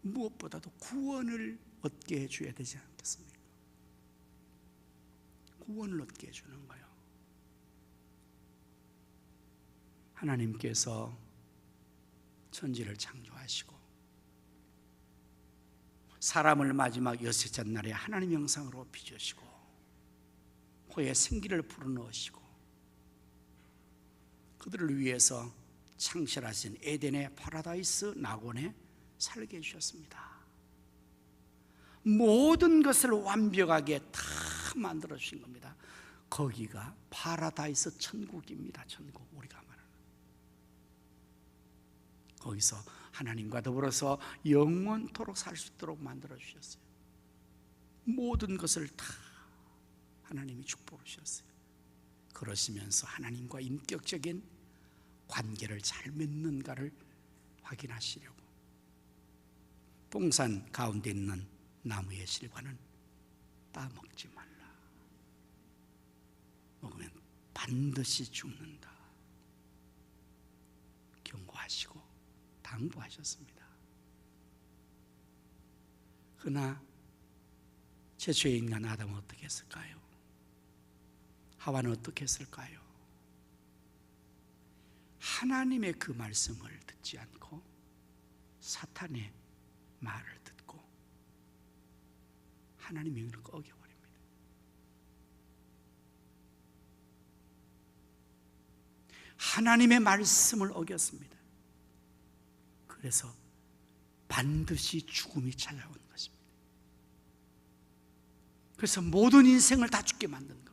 무엇보다도 구원을 얻게 해줘야 되지 않겠습니까? 구원을 얻게 해주는 거예요. 하나님께서 천지를 창조하시고 사람을 마지막 여섯째 날에 하나님 형상으로 빚으시고 코에 생기를 불어넣으시고 그들을 위해서 창실하신 에덴의 파라다이스 낙원에 살게 해주셨습니다. 모든 것을 완벽하게 다 만들어 주신 겁니다. 거기가 파라다이스 천국입니다. 천국, 우리가 말하는. 거기서 하나님과 더불어서 영원토록 살 수 있도록 만들어 주셨어요. 모든 것을 다 하나님이 축복을 주셨어요. 그러시면서 하나님과 인격적인 관계를 잘 맺는가를 확인하시려고 동산 가운데 있는 나무의 실과는 따먹지 말라. 먹으면 반드시 죽는다. 경고하시고 당부하셨습니다. 그러나 최초의 인간 아담은 어떻게 했을까요? 하와는 어떻게 했을까요? 하나님의 그 말씀을 듣지 않고 사탄의 말을 듣고 하나님의 명령을 어겨버립니다. 하나님의 말씀을 어겼습니다. 그래서 반드시 죽음이 찾아온 것입니다. 그래서 모든 인생을 다 죽게 만든 겁니다.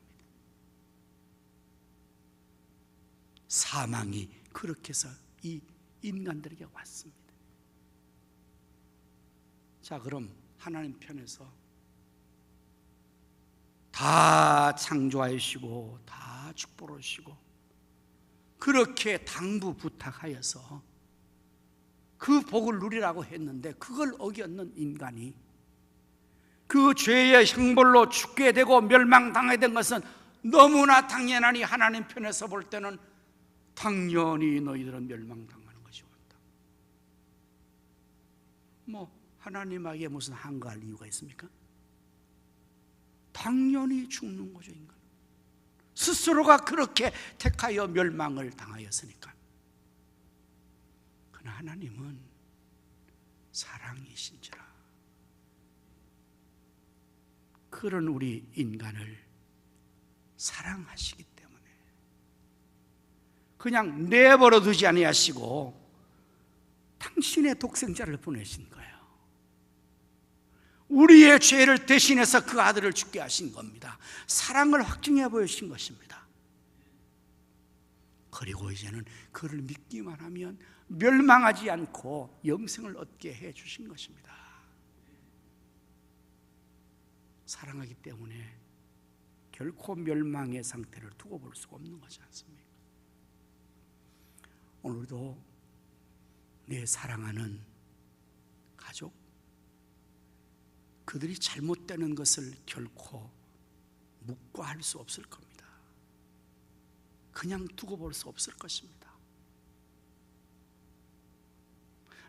사망이 그렇게 해서 이 인간들에게 왔습니다. 자, 그럼 하나님 편에서 다 창조하시고 다 축복하시고 그렇게 당부 부탁하여서 그 복을 누리라고 했는데 그걸 어겼는 인간이 그 죄의 형벌로 죽게 되고 멸망당하게 된 것은 너무나 당연하니 하나님 편에서 볼 때는 당연히 너희들은 멸망당하는 것이 왔다. 하나님에게 무슨 한가할 이유가 있습니까? 당연히 죽는 거죠, 인간. 스스로가 그렇게 택하여 멸망을 당하였으니까. 그러나 하나님은 사랑이신지라 그런 우리 인간을 사랑하시기 때문에 그냥 내버려 두지 아니하시고 당신의 독생자를 보내신 거예요. 우리의 죄를 대신해서 그 아들을 죽게 하신 겁니다. 사랑을 확증해 보이신 것입니다. 그리고 이제는 그를 믿기만 하면 멸망하지 않고 영생을 얻게 해 주신 것입니다. 사랑하기 때문에 결코 멸망의 상태를 두고 볼 수가 없는 것이 않습니까? 오늘도 내 사랑하는 가족, 그들이 잘못되는 것을 결코 묵과할 수 없을 겁니다. 그냥 두고 볼 수 없을 것입니다.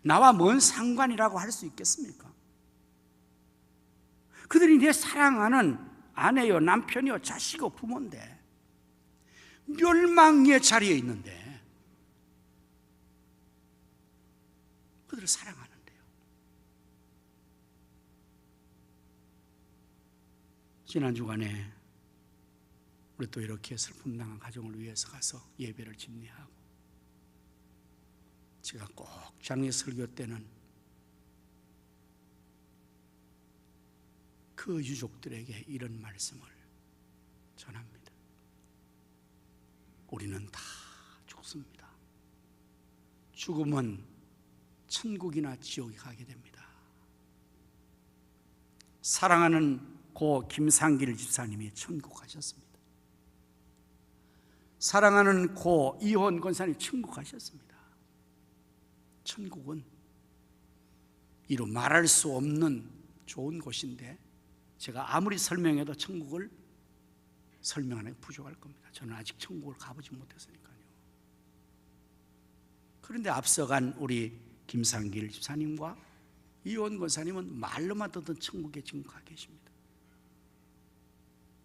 나와 뭔 상관이라고 할 수 있겠습니까? 그들이 내 사랑하는 아내요, 남편이요, 자식이요, 부모인데 멸망의 자리에 있는데 그들을 사랑하는데요. 지난 주간에 우리 또 이렇게 슬픔 당한 가정을 위해서 가서 예배를 집례하고, 제가 꼭 장례 설교 때는 그 유족들에게 이런 말씀을 전합니다. 우리는 다 죽습니다. 죽음은 천국이나 지옥에 가게 됩니다. 사랑하는 고 김상길 집사님이 천국 가셨습니다. 사랑하는 고 이혼 권사님 천국 가셨습니다. 천국은 이루 말할 수 없는 좋은 곳인데 제가 아무리 설명해도 천국을 설명하는 게 부족할 겁니다. 저는 아직 천국을 가보지 못했으니까요. 그런데 앞서간 우리 김상길 집사님과 이혼 권사님은 말로만 듣던 천국에 지금 가 계십니다.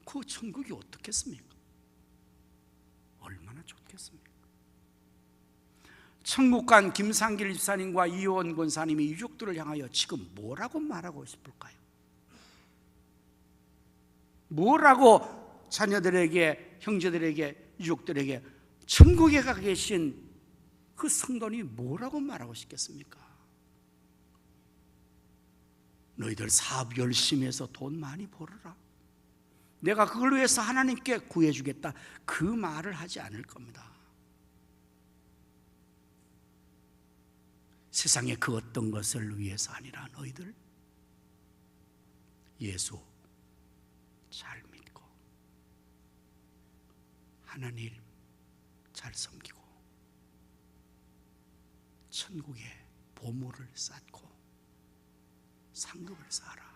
그 천국이 어떻겠습니까? 얼마나 좋겠습니까? 천국 간 김상길 집사님과 이효원 권사님이 유족들을 향하여 지금 뭐라고 말하고 싶을까요? 뭐라고 자녀들에게, 형제들에게, 유족들에게 천국에 가 계신 그 성도님이 뭐라고 말하고 싶겠습니까? 너희들 사업 열심히 해서 돈 많이 벌어라, 내가 그걸 위해서 하나님께 구해주겠다, 그 말을 하지 않을 겁니다. 세상의 그 어떤 것을 위해서 아니라 너희들 예수 잘 믿고 하나님 잘 섬기고 천국에 보물을 쌓고 상급을 쌓아라.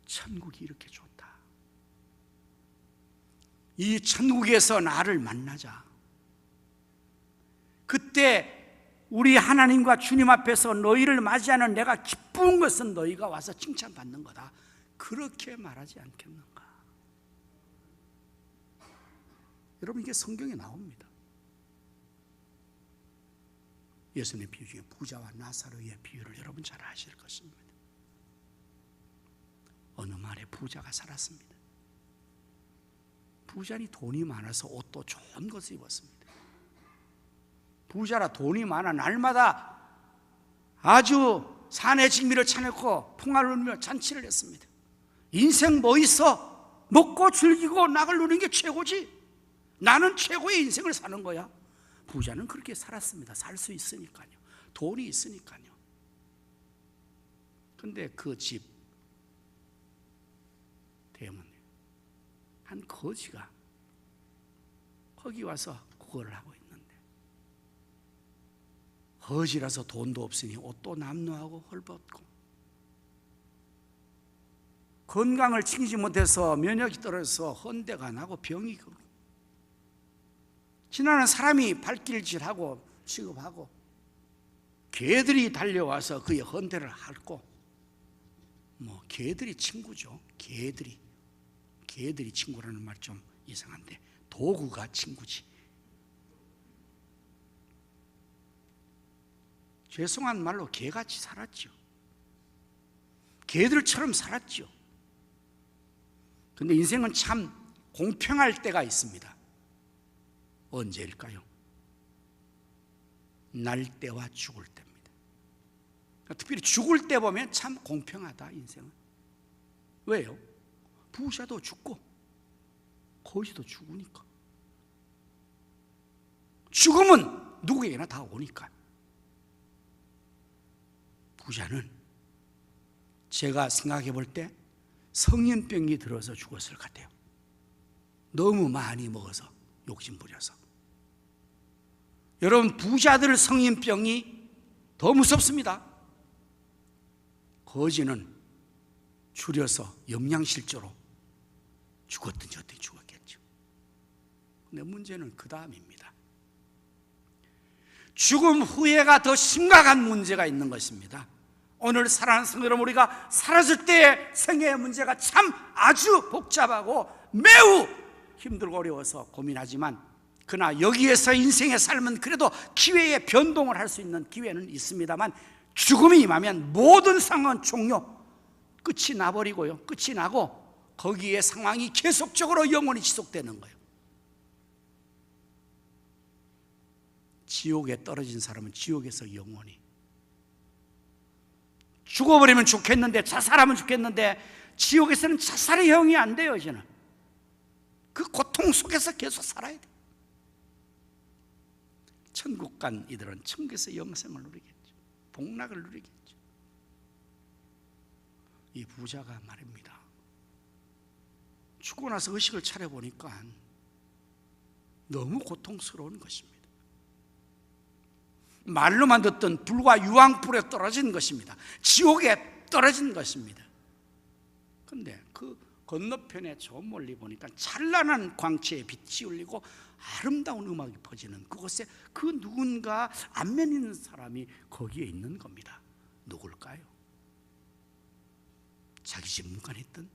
천국이 이렇게 좋다. 이 천국에서 나를 만나자. 그때 우리 하나님과 주님 앞에서 너희를 맞이하는 내가 기쁜 것은 너희가 와서 칭찬받는 거다. 그렇게 말하지 않겠는가? 여러분, 이게 성경에 나옵니다. 예수님의 비유 중에 부자와 나사로의 비유를 여러분 잘 아실 것입니다. 어느 마을에 부자가 살았습니다. 부자니 돈이 많아서 옷도 좋은 것을 입었습니다. 부자라 돈이 많아 날마다 아주 산의 직미를 차놓고 풍화를 울며 잔치를 했습니다. 인생 뭐 있어? 먹고 즐기고 낙을 누리는 게 최고지. 나는 최고의 인생을 사는 거야. 부자는 그렇게 살았습니다. 살 수 있으니까요. 돈이 있으니까요. 근데 그 집 대문에 한 거지가 거기 와서 구걸을 하고 있는데, 거지라서 돈도 없으니 옷도 남루하고 헐벗고 건강을 챙기지 못해서 면역이 떨어져서 헌대가 나고 병이 걸고, 지나는 사람이 발길질하고 취급하고 개들이 달려와서 그의 헌대를 핥고, 뭐 개들이 친구죠. 개들이 친구라는 말 좀 이상한데 도구가 친구지. 죄송한 말로 개같이 살았죠. 개들처럼 살았죠. 근데 인생은 참 공평할 때가 있습니다. 언제일까요? 날 때와 죽을 때입니다. 특별히 죽을 때 보면 참 공평하다, 인생은. 왜요? 부자도 죽고 거지도 죽으니까. 죽음은 누구에게나 다 오니까. 부자는 제가 생각해 볼 때 성인병이 들어서 죽었을 것 같아요. 너무 많이 먹어서 욕심 부려서. 여러분, 부자들 성인병이 더 무섭습니다. 거지는 줄여서 영양실조로 죽었든지 어떻게 죽었겠죠. 근데 문제는 그 다음입니다. 죽음 후에가 더 심각한 문제가 있는 것입니다. 오늘 사랑하는 성도 여러분, 우리가 사라질 때의 생애의 문제가 참 아주 복잡하고 매우 힘들고 어려워서 고민하지만, 그러나 여기에서 인생의 삶은 그래도 기회의 변동을 할 수 있는 기회는 있습니다만, 죽음이 임하면 모든 상황은 종료, 끝이 나버리고요, 끝이 나고 거기에 상황이 계속적으로 영원히 지속되는 거예요. 지옥에 떨어진 사람은 지옥에서 영원히, 죽어버리면 좋겠는데, 자살하면 좋겠는데, 지옥에서는 자살의 형이 안 돼요. 저는 그 고통 속에서 계속 살아야 돼요. 천국 간 이들은 천국에서 영생을 누리겠죠. 복락을 누리겠죠. 이 부자가 말입니다, 죽고 나서 의식을 차려보니까 너무 고통스러운 것입니다. 말로만 듣던 불과 유황불에 떨어진 것입니다. 지옥에 떨어진 것입니다. 그런데 그 건너편에 저 멀리 보니까 찬란한 광채의 빛이 울리고 아름다운 음악이 퍼지는 그곳에 그 누군가 안면 있는 사람이 거기에 있는 겁니다. 누굴까요? 자기 집 문간에 있던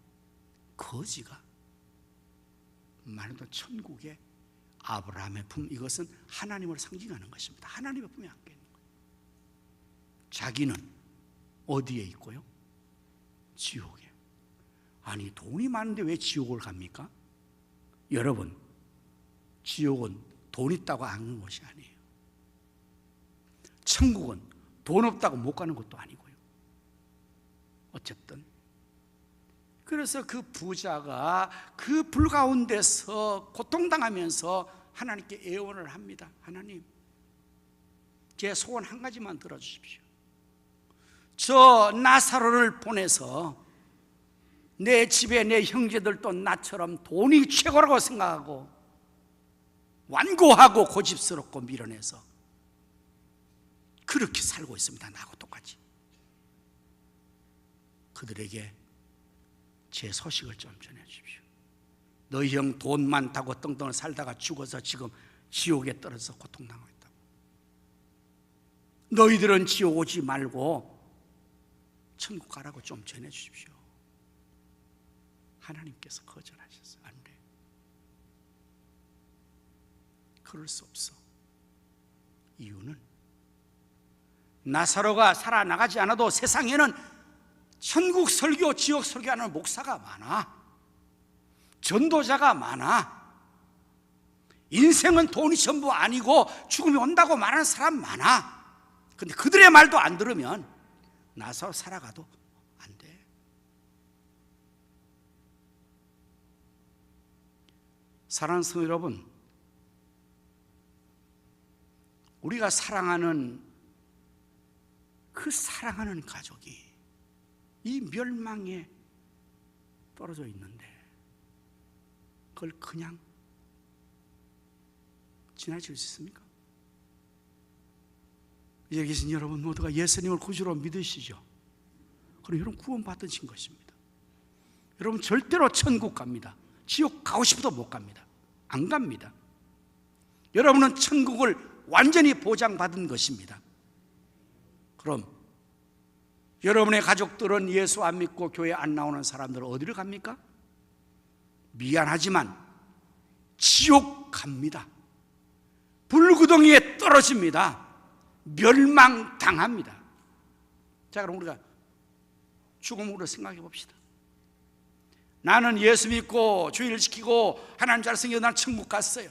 거지가 말하는 천국의 아브라함의 품, 이것은 하나님을 상징하는 것입니다. 하나님의 품에 안겨 있는 거예요. 자기는 어디에 있고요? 지옥에. 아니, 돈이 많은데 왜 지옥을 갑니까? 여러분, 지옥은 돈 있다고 가는 곳이 아니에요. 천국은 돈 없다고 못 가는 것도 아니고요. 어쨌든 그래서 그 부자가 그 불 가운데서 고통당하면서 하나님께 애원을 합니다. 하나님, 제 소원 한 가지만 들어주십시오. 저 나사로를 보내서 내 집에 내 형제들도 나처럼 돈이 최고라고 생각하고 완고하고 고집스럽고 밀어내서 그렇게 살고 있습니다. 나하고 똑같이. 그들에게 제 소식을 좀 전해주십시오. 너희 형 돈 많다고 떵떵을 살다가 죽어서 지금 지옥에 떨어져서 고통당하고 있다고. 너희들은 지옥 오지 말고 천국 가라고 좀 전해주십시오. 하나님께서 거절하셨어요. 안 돼. 그럴 수 없어. 이유는 나사로가 살아나가지 않아도 세상에는 천국 설교, 지옥 설교하는 목사가 많아. 전도자가 많아. 인생은 돈이 전부 아니고 죽음이 온다고 말하는 사람 많아. 근데 그들의 말도 안 들으면 나사로 살아가도 안 돼. 사랑하는 성도 여러분, 우리가 사랑하는 그 사랑하는 가족이 이 멸망에 떨어져 있는데 그걸 그냥 지나칠 수 있습니까? 여기 계신 여러분 모두가 예수님을 구주로 믿으시죠? 그럼 여러분 구원받으신 것입니다. 여러분 절대로 천국 갑니다. 지옥 가고 싶어도 못 갑니다. 안 갑니다. 여러분은 천국을 완전히 보장받은 것입니다. 그럼 여러분의 가족들은 예수 안 믿고 교회 안 나오는 사람들은 어디를 갑니까? 미안하지만 지옥 갑니다. 불구덩이에 떨어집니다. 멸망당합니다. 자, 그럼 우리가 죽음으로 생각해 봅시다. 나는 예수 믿고 주의를 지키고 하나님 잘 생겨 난 천국 갔어요.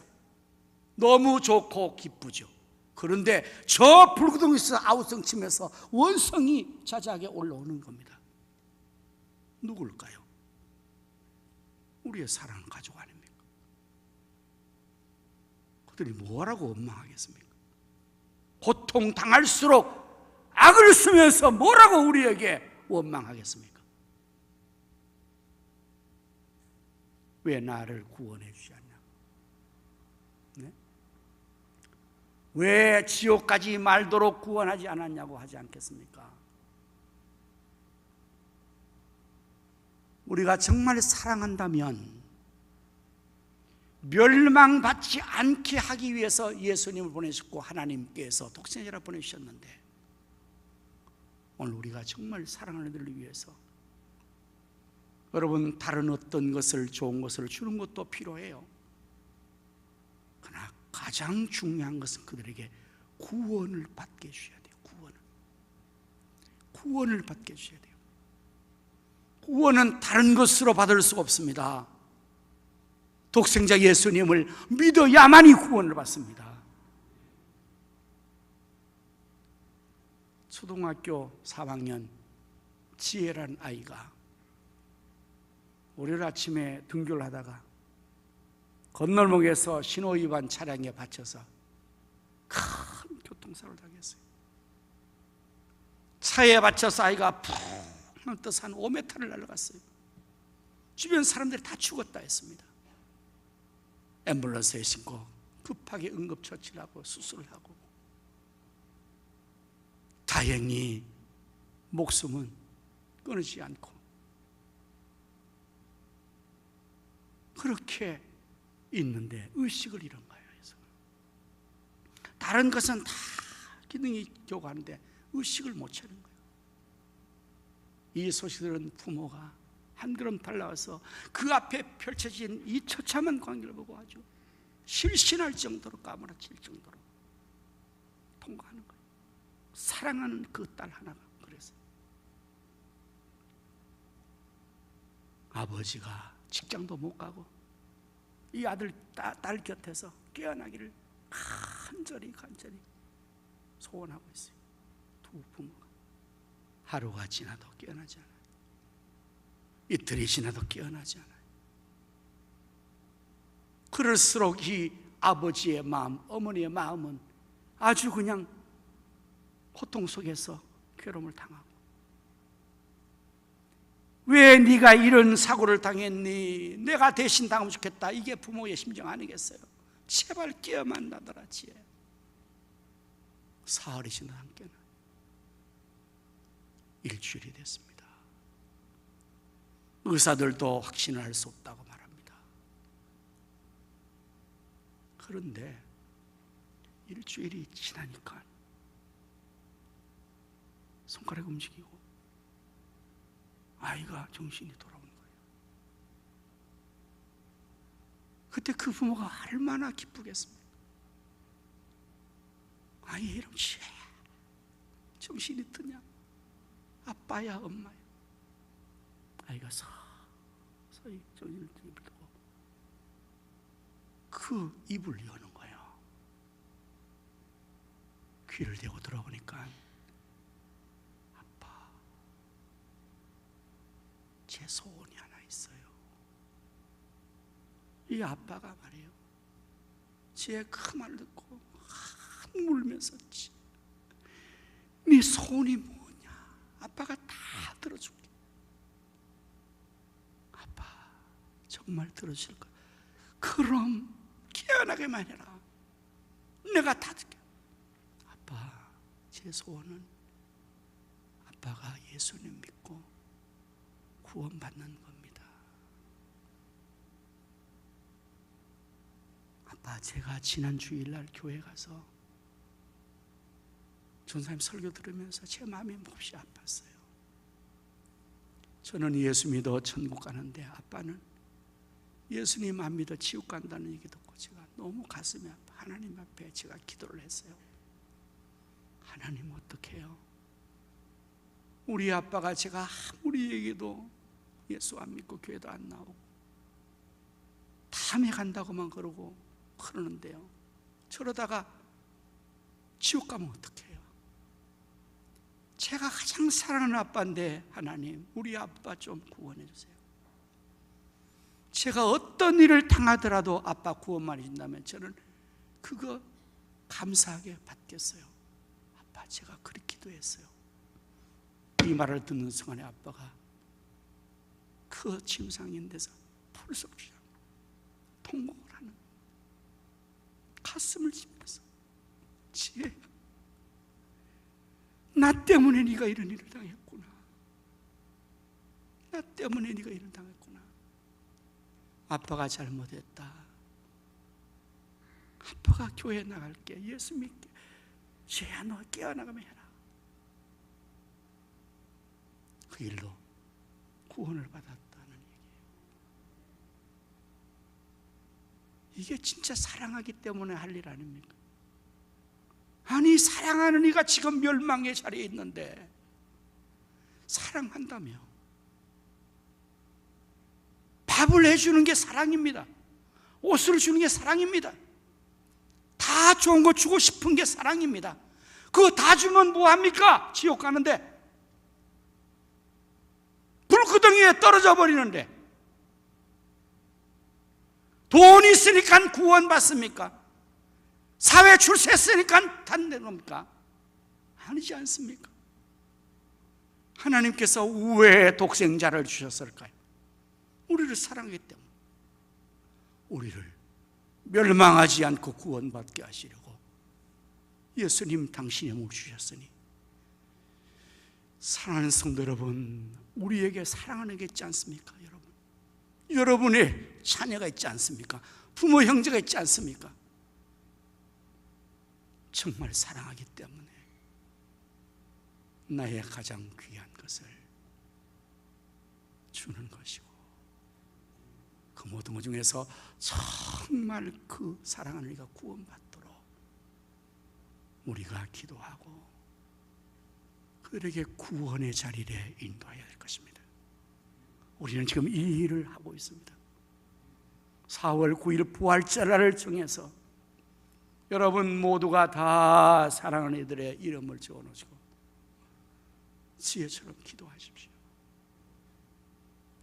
너무 좋고 기쁘죠. 그런데 저 불구덩이에서 아우성 치면서 원성이 자자하게 올라오는 겁니다. 누굴까요? 우리의 사랑하는 가족 아닙니까? 그들이 뭐라고 원망하겠습니까? 고통 당할수록 악을 쓰면서 뭐라고 우리에게 원망하겠습니까? 왜 나를 구원해 주지 않냐? 네? 왜 지옥까지 말도록 구원하지 않았냐고 하지 않겠습니까? 우리가 정말 사랑한다면 멸망받지 않게 하기 위해서 예수님을 보내셨고 하나님께서 독생자를 보내주셨는데, 오늘 우리가 정말 사랑하는 이들을 위해서, 여러분 다른 어떤 것을, 좋은 것을 주는 것도 필요해요. 그러나 가장 중요한 것은 그들에게 구원을 받게 해주셔야 돼요. 구원을 받게 해주셔야 돼요. 구원은 다른 것으로 받을 수가 없습니다. 독생자 예수님을 믿어야만이 구원을 받습니다. 초등학교 3학년 지혜라는 아이가 월요일 아침에 등교를 하다가 건널목에서 신호위반 차량에 받쳐서 큰 교통사고를 당했어요. 차에 받쳐서 아이가 푹 떠서 한 5m를 날아갔어요. 주변 사람들이 다 죽었다 했습니다. 앰뷸런스에 싣고 급하게 응급처치를 하고 수술을 하고, 다행히 목숨은 끊어지지 않고, 그렇게 있는데 의식을 잃은 거예요. 다른 것은 다 기능이 교과하는데 의식을 못 차린 거예요. 이 소식을 들은 부모가 한 걸음 달려와서 그 앞에 펼쳐진 이 처참한 광경을 보고 아주 실신할 정도로 까무라칠 정도로 통과하는 거예요. 사랑하는 그 딸 하나가 그래서 아버지가 직장도 못 가고 이 아들 딸 곁에서 깨어나기를 간절히 소원하고 있어요. 두 부모가 하루가 지나도 깨어나지 않아요. 이틀이 지나도 깨어나지 않아요. 그럴수록 이 아버지의 마음, 어머니의 마음은 아주 그냥 고통 속에서 괴로움을 당하고, 왜 네가 이런 사고를 당했니? 내가 대신 당하면 좋겠다. 이게 부모의 심정 아니겠어요? 제발 깨어만 나더라 지혜. 사흘이 지나 함께는 일주일이 됐습니다. 의사들도 확신을 할 수 없다고 말합니다. 그런데 일주일이 지나니까 손가락 움직이고 아이가 정신이 돌아오는 거예요. 그때 그 부모가 얼마나 기쁘겠습니까? 아이 이름 정신이 드냐? 아빠야 엄마야. 아이가 서서히 정신을 들고 그 입을 여는 거예요. 귀를 대고 들어보니까 아빠, 제 소원이 하나 있어요. 이 아빠가 말이에요, 제 그 말을 듣고 울면서 네 소원이 뭐냐? 아빠가 다 들어줄게. 아빠 정말 들어줄 거야. 그럼 깨어나게만 해라. 내가 다 줄게. 아빠, 제 소원은 아빠가 예수님 믿고 구원받는 겁니다. 아빠, 제가 지난 주일날 교회 가서 전사님 설교 들으면서 제 마음이 몹시 아팠어요. 저는 예수 믿어 천국 가는데 아빠는 예수님 안 믿어 지옥 간다는 얘기 듣고 제가 너무 가슴이 아파. 하나님 앞에 제가 기도를 했어요. 하나님 어떻게 해요? 우리 아빠가 제가 아무리 얘기해도 예수 안 믿고 교회도 안 나오고 다음에 간다고만 그러는데요, 저러다가 지옥 가면 어떡해요? 제가 가장 사랑하는 아빠인데 하나님, 우리 아빠 좀 구원해 주세요. 제가 어떤 일을 당하더라도 아빠 구원만 해준다면 저는 그거 감사하게 받겠어요. 아빠, 제가 그렇게 기도했어요. 이 말을 듣는 순간에 아빠가 그 침상인 데서 풀썩 주저앉고 통곡을 하는, 가슴을 치면서 지혜야, 나 때문에 네가 이런 일을 당했구나. 나 때문에 네가 이런 당했구나. 아빠가 잘못했다. 아빠가 교회 나갈게, 예수 믿게. 쟤야, 너 깨어나가면 해라. 그 일로 구원을 받았다는 얘기예요. 이게 진짜 사랑하기 때문에 할 일 아닙니까? 아니, 사랑하는 이가 지금 멸망의 자리에 있는데 사랑한다며. 밥을 해주는 게 사랑입니다. 옷을 주는 게 사랑입니다. 다 좋은 거 주고 싶은 게 사랑입니다. 그거 다 주면 뭐합니까? 지옥 가는데, 불구덩이에 떨어져 버리는데. 돈이 있으니까 구원받습니까? 사회 출세했으니까 단된 겁니까? 아니지 않습니까? 하나님께서 왜 독생자를 주셨을까요? 우리를 사랑하기 때문에, 우리를 멸망하지 않고 구원받게 하시려고 예수님 당신의 몸을 주셨으니, 사랑하는 성도 여러분, 우리에게 사랑하는 게 있지 않습니까? 여러분의 자녀가 있지 않습니까? 부모 형제가 있지 않습니까? 정말 사랑하기 때문에 나의 가장 귀한 것을 주는 것이고, 그 모든 것 중에서 정말 그 사랑하는 이가 구원받도록 우리가 기도하고 그들에게 구원의 자리에 인도해야 될 것입니다. 우리는 지금 이 일을 하고 있습니다. 4월 9일 부활절날을 정해서 여러분 모두가 다 사랑하는 이들의 이름을 적어놓으시고 지혜처럼 기도하십시오.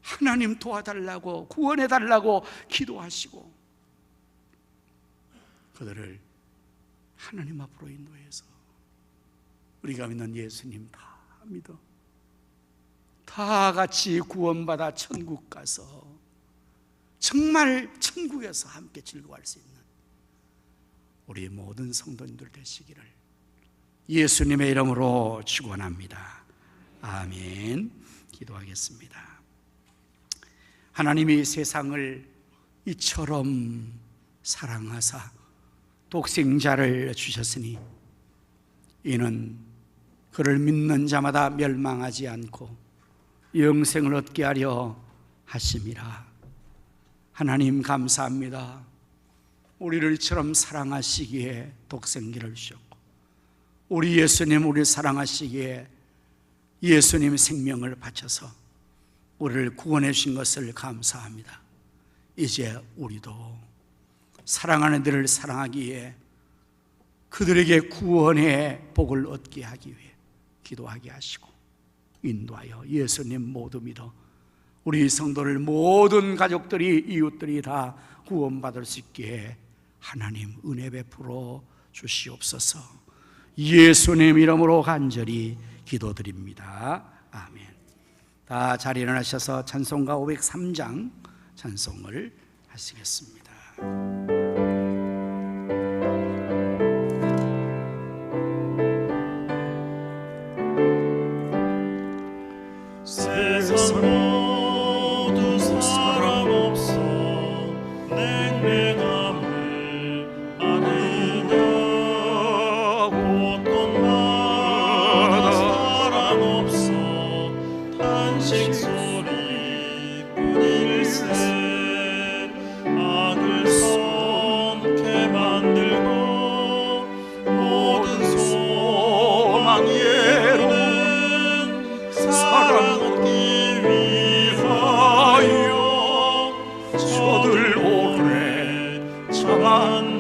하나님 도와달라고, 구원해달라고 기도하시고 그들을 하나님 앞으로 인도해서 우리가 믿는 예수님 다 믿어 다 같이 구원받아 천국 가서 정말 천국에서 함께 즐거워할 수 있는 우리 모든 성도님들 되시기를 예수님의 이름으로 축원합니다. 아멘. 기도하겠습니다. 하나님이 세상을 이처럼 사랑하사 독생자를 주셨으니 이는 그를 믿는 자마다 멸망하지 않고 영생을 얻게 하려 하심이라. 하나님 감사합니다. 우리를 이처럼 사랑하시기에 독생자를 주셨고 우리 예수님 우리를 사랑하시기에 예수님 생명을 바쳐서 우리를 구원해 주신 것을 감사합니다. 이제 우리도 사랑하는 이들을 사랑하기에 그들에게 구원의 복을 얻게 하기 위해 기도하게 하시고 인도하여 예수님 모두 믿어 우리 성도를 모든 가족들이 이웃들이 다 구원받을 수 있게 하나님 은혜 베풀어 주시옵소서. 예수님 이름으로 간절히 기도드립니다. 아멘. 다 자리에 일어나셔서 찬송가 503장 찬송을 하시겠습니다. 세상 모두 사랑 없어 냉랭함을 아느냐 곳곳마다 사랑 없어 탄식 소리뿐일세 악을 선케 만들고 모든 소망 예로는 사랑 얻기 위하여 저들 오래 참았네.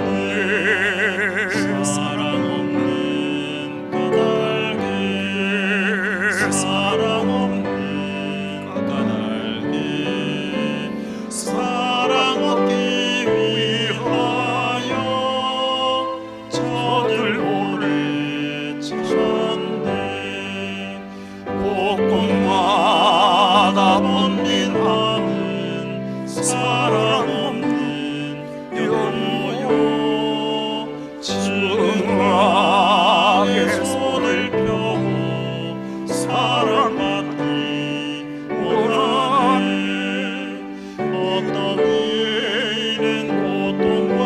사랑 없는 까닭에 사랑 없는 까닭에 사랑 얻기 위하여 저들 오래 참았네. 곳곳마다 번민하는 사랑 없는 영모여 증오하게 손을 펴고 사랑받기 원하네. 어떤 이는 고통과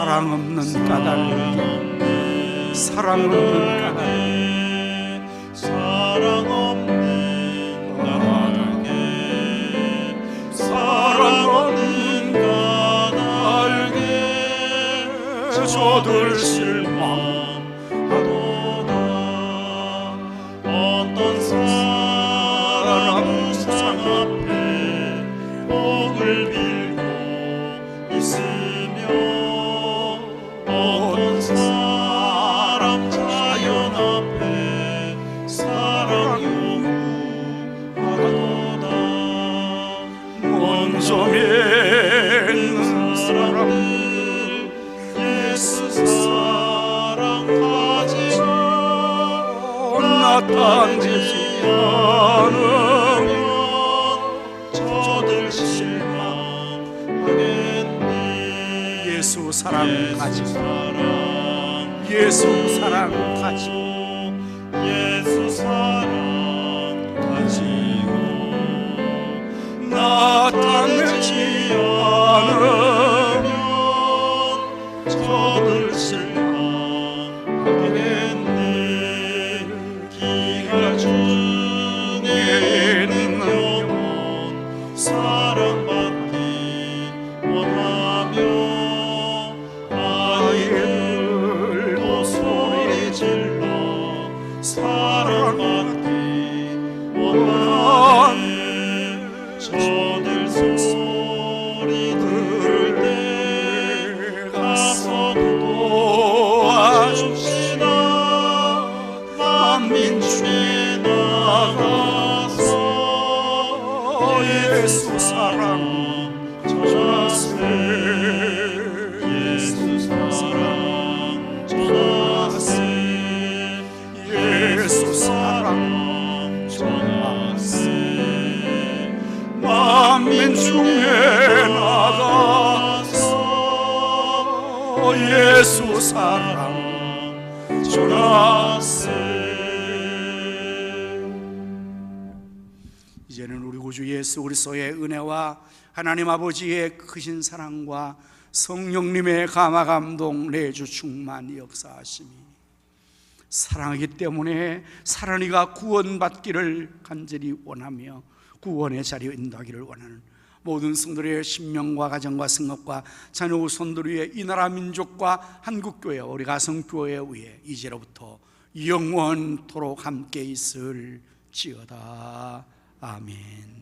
사랑 없는 까닭, 사랑 없는 까닭, 사랑 없는 까닭에, 사랑 없는 까닭에 저들 실망하도다. 어떤 사람 상 앞에 복을 빌고 있으며, 어떤 사람 자연 앞에 사랑 요구하도다. 먼저 맺는 사람들 예수 사랑 가지고 나타내지 않으면 저들 실망하겠네. 예수 사랑 가지고, 사랑 예수 사랑 가지고, 예수 사랑 가지고 나타내지 않으면 저들 실망하겠네. 기가 중에 있는 영혼 사랑받기 원하며 아이들도 소리 질러 사랑받기 원하네. 저들 소리 들을 때 가서 도와줍시다. 만민 중에 나가서 예수 사랑 전하세. 예수 사랑 전하세. 예수 사랑 전하세. 만민 중에 나가서 예수 사랑 전하세. 이제는 우리 구주 예수 그리스도의 은혜와 하나님 아버지의 크신 사랑과 성령님의 감화 감동 내주 충만 역사하심이, 사랑하기 때문에 사랑이가 구원받기를 간절히 원하며 구원의 자리에 인도하기를 원하는 모든 성도들의 신명과 가정과 생업과 자녀 후손들 위해 이 나라 민족과 한국교회 우리 가성교회 위에 이제로부터 영원토록 함께 있을지어다. 아멘.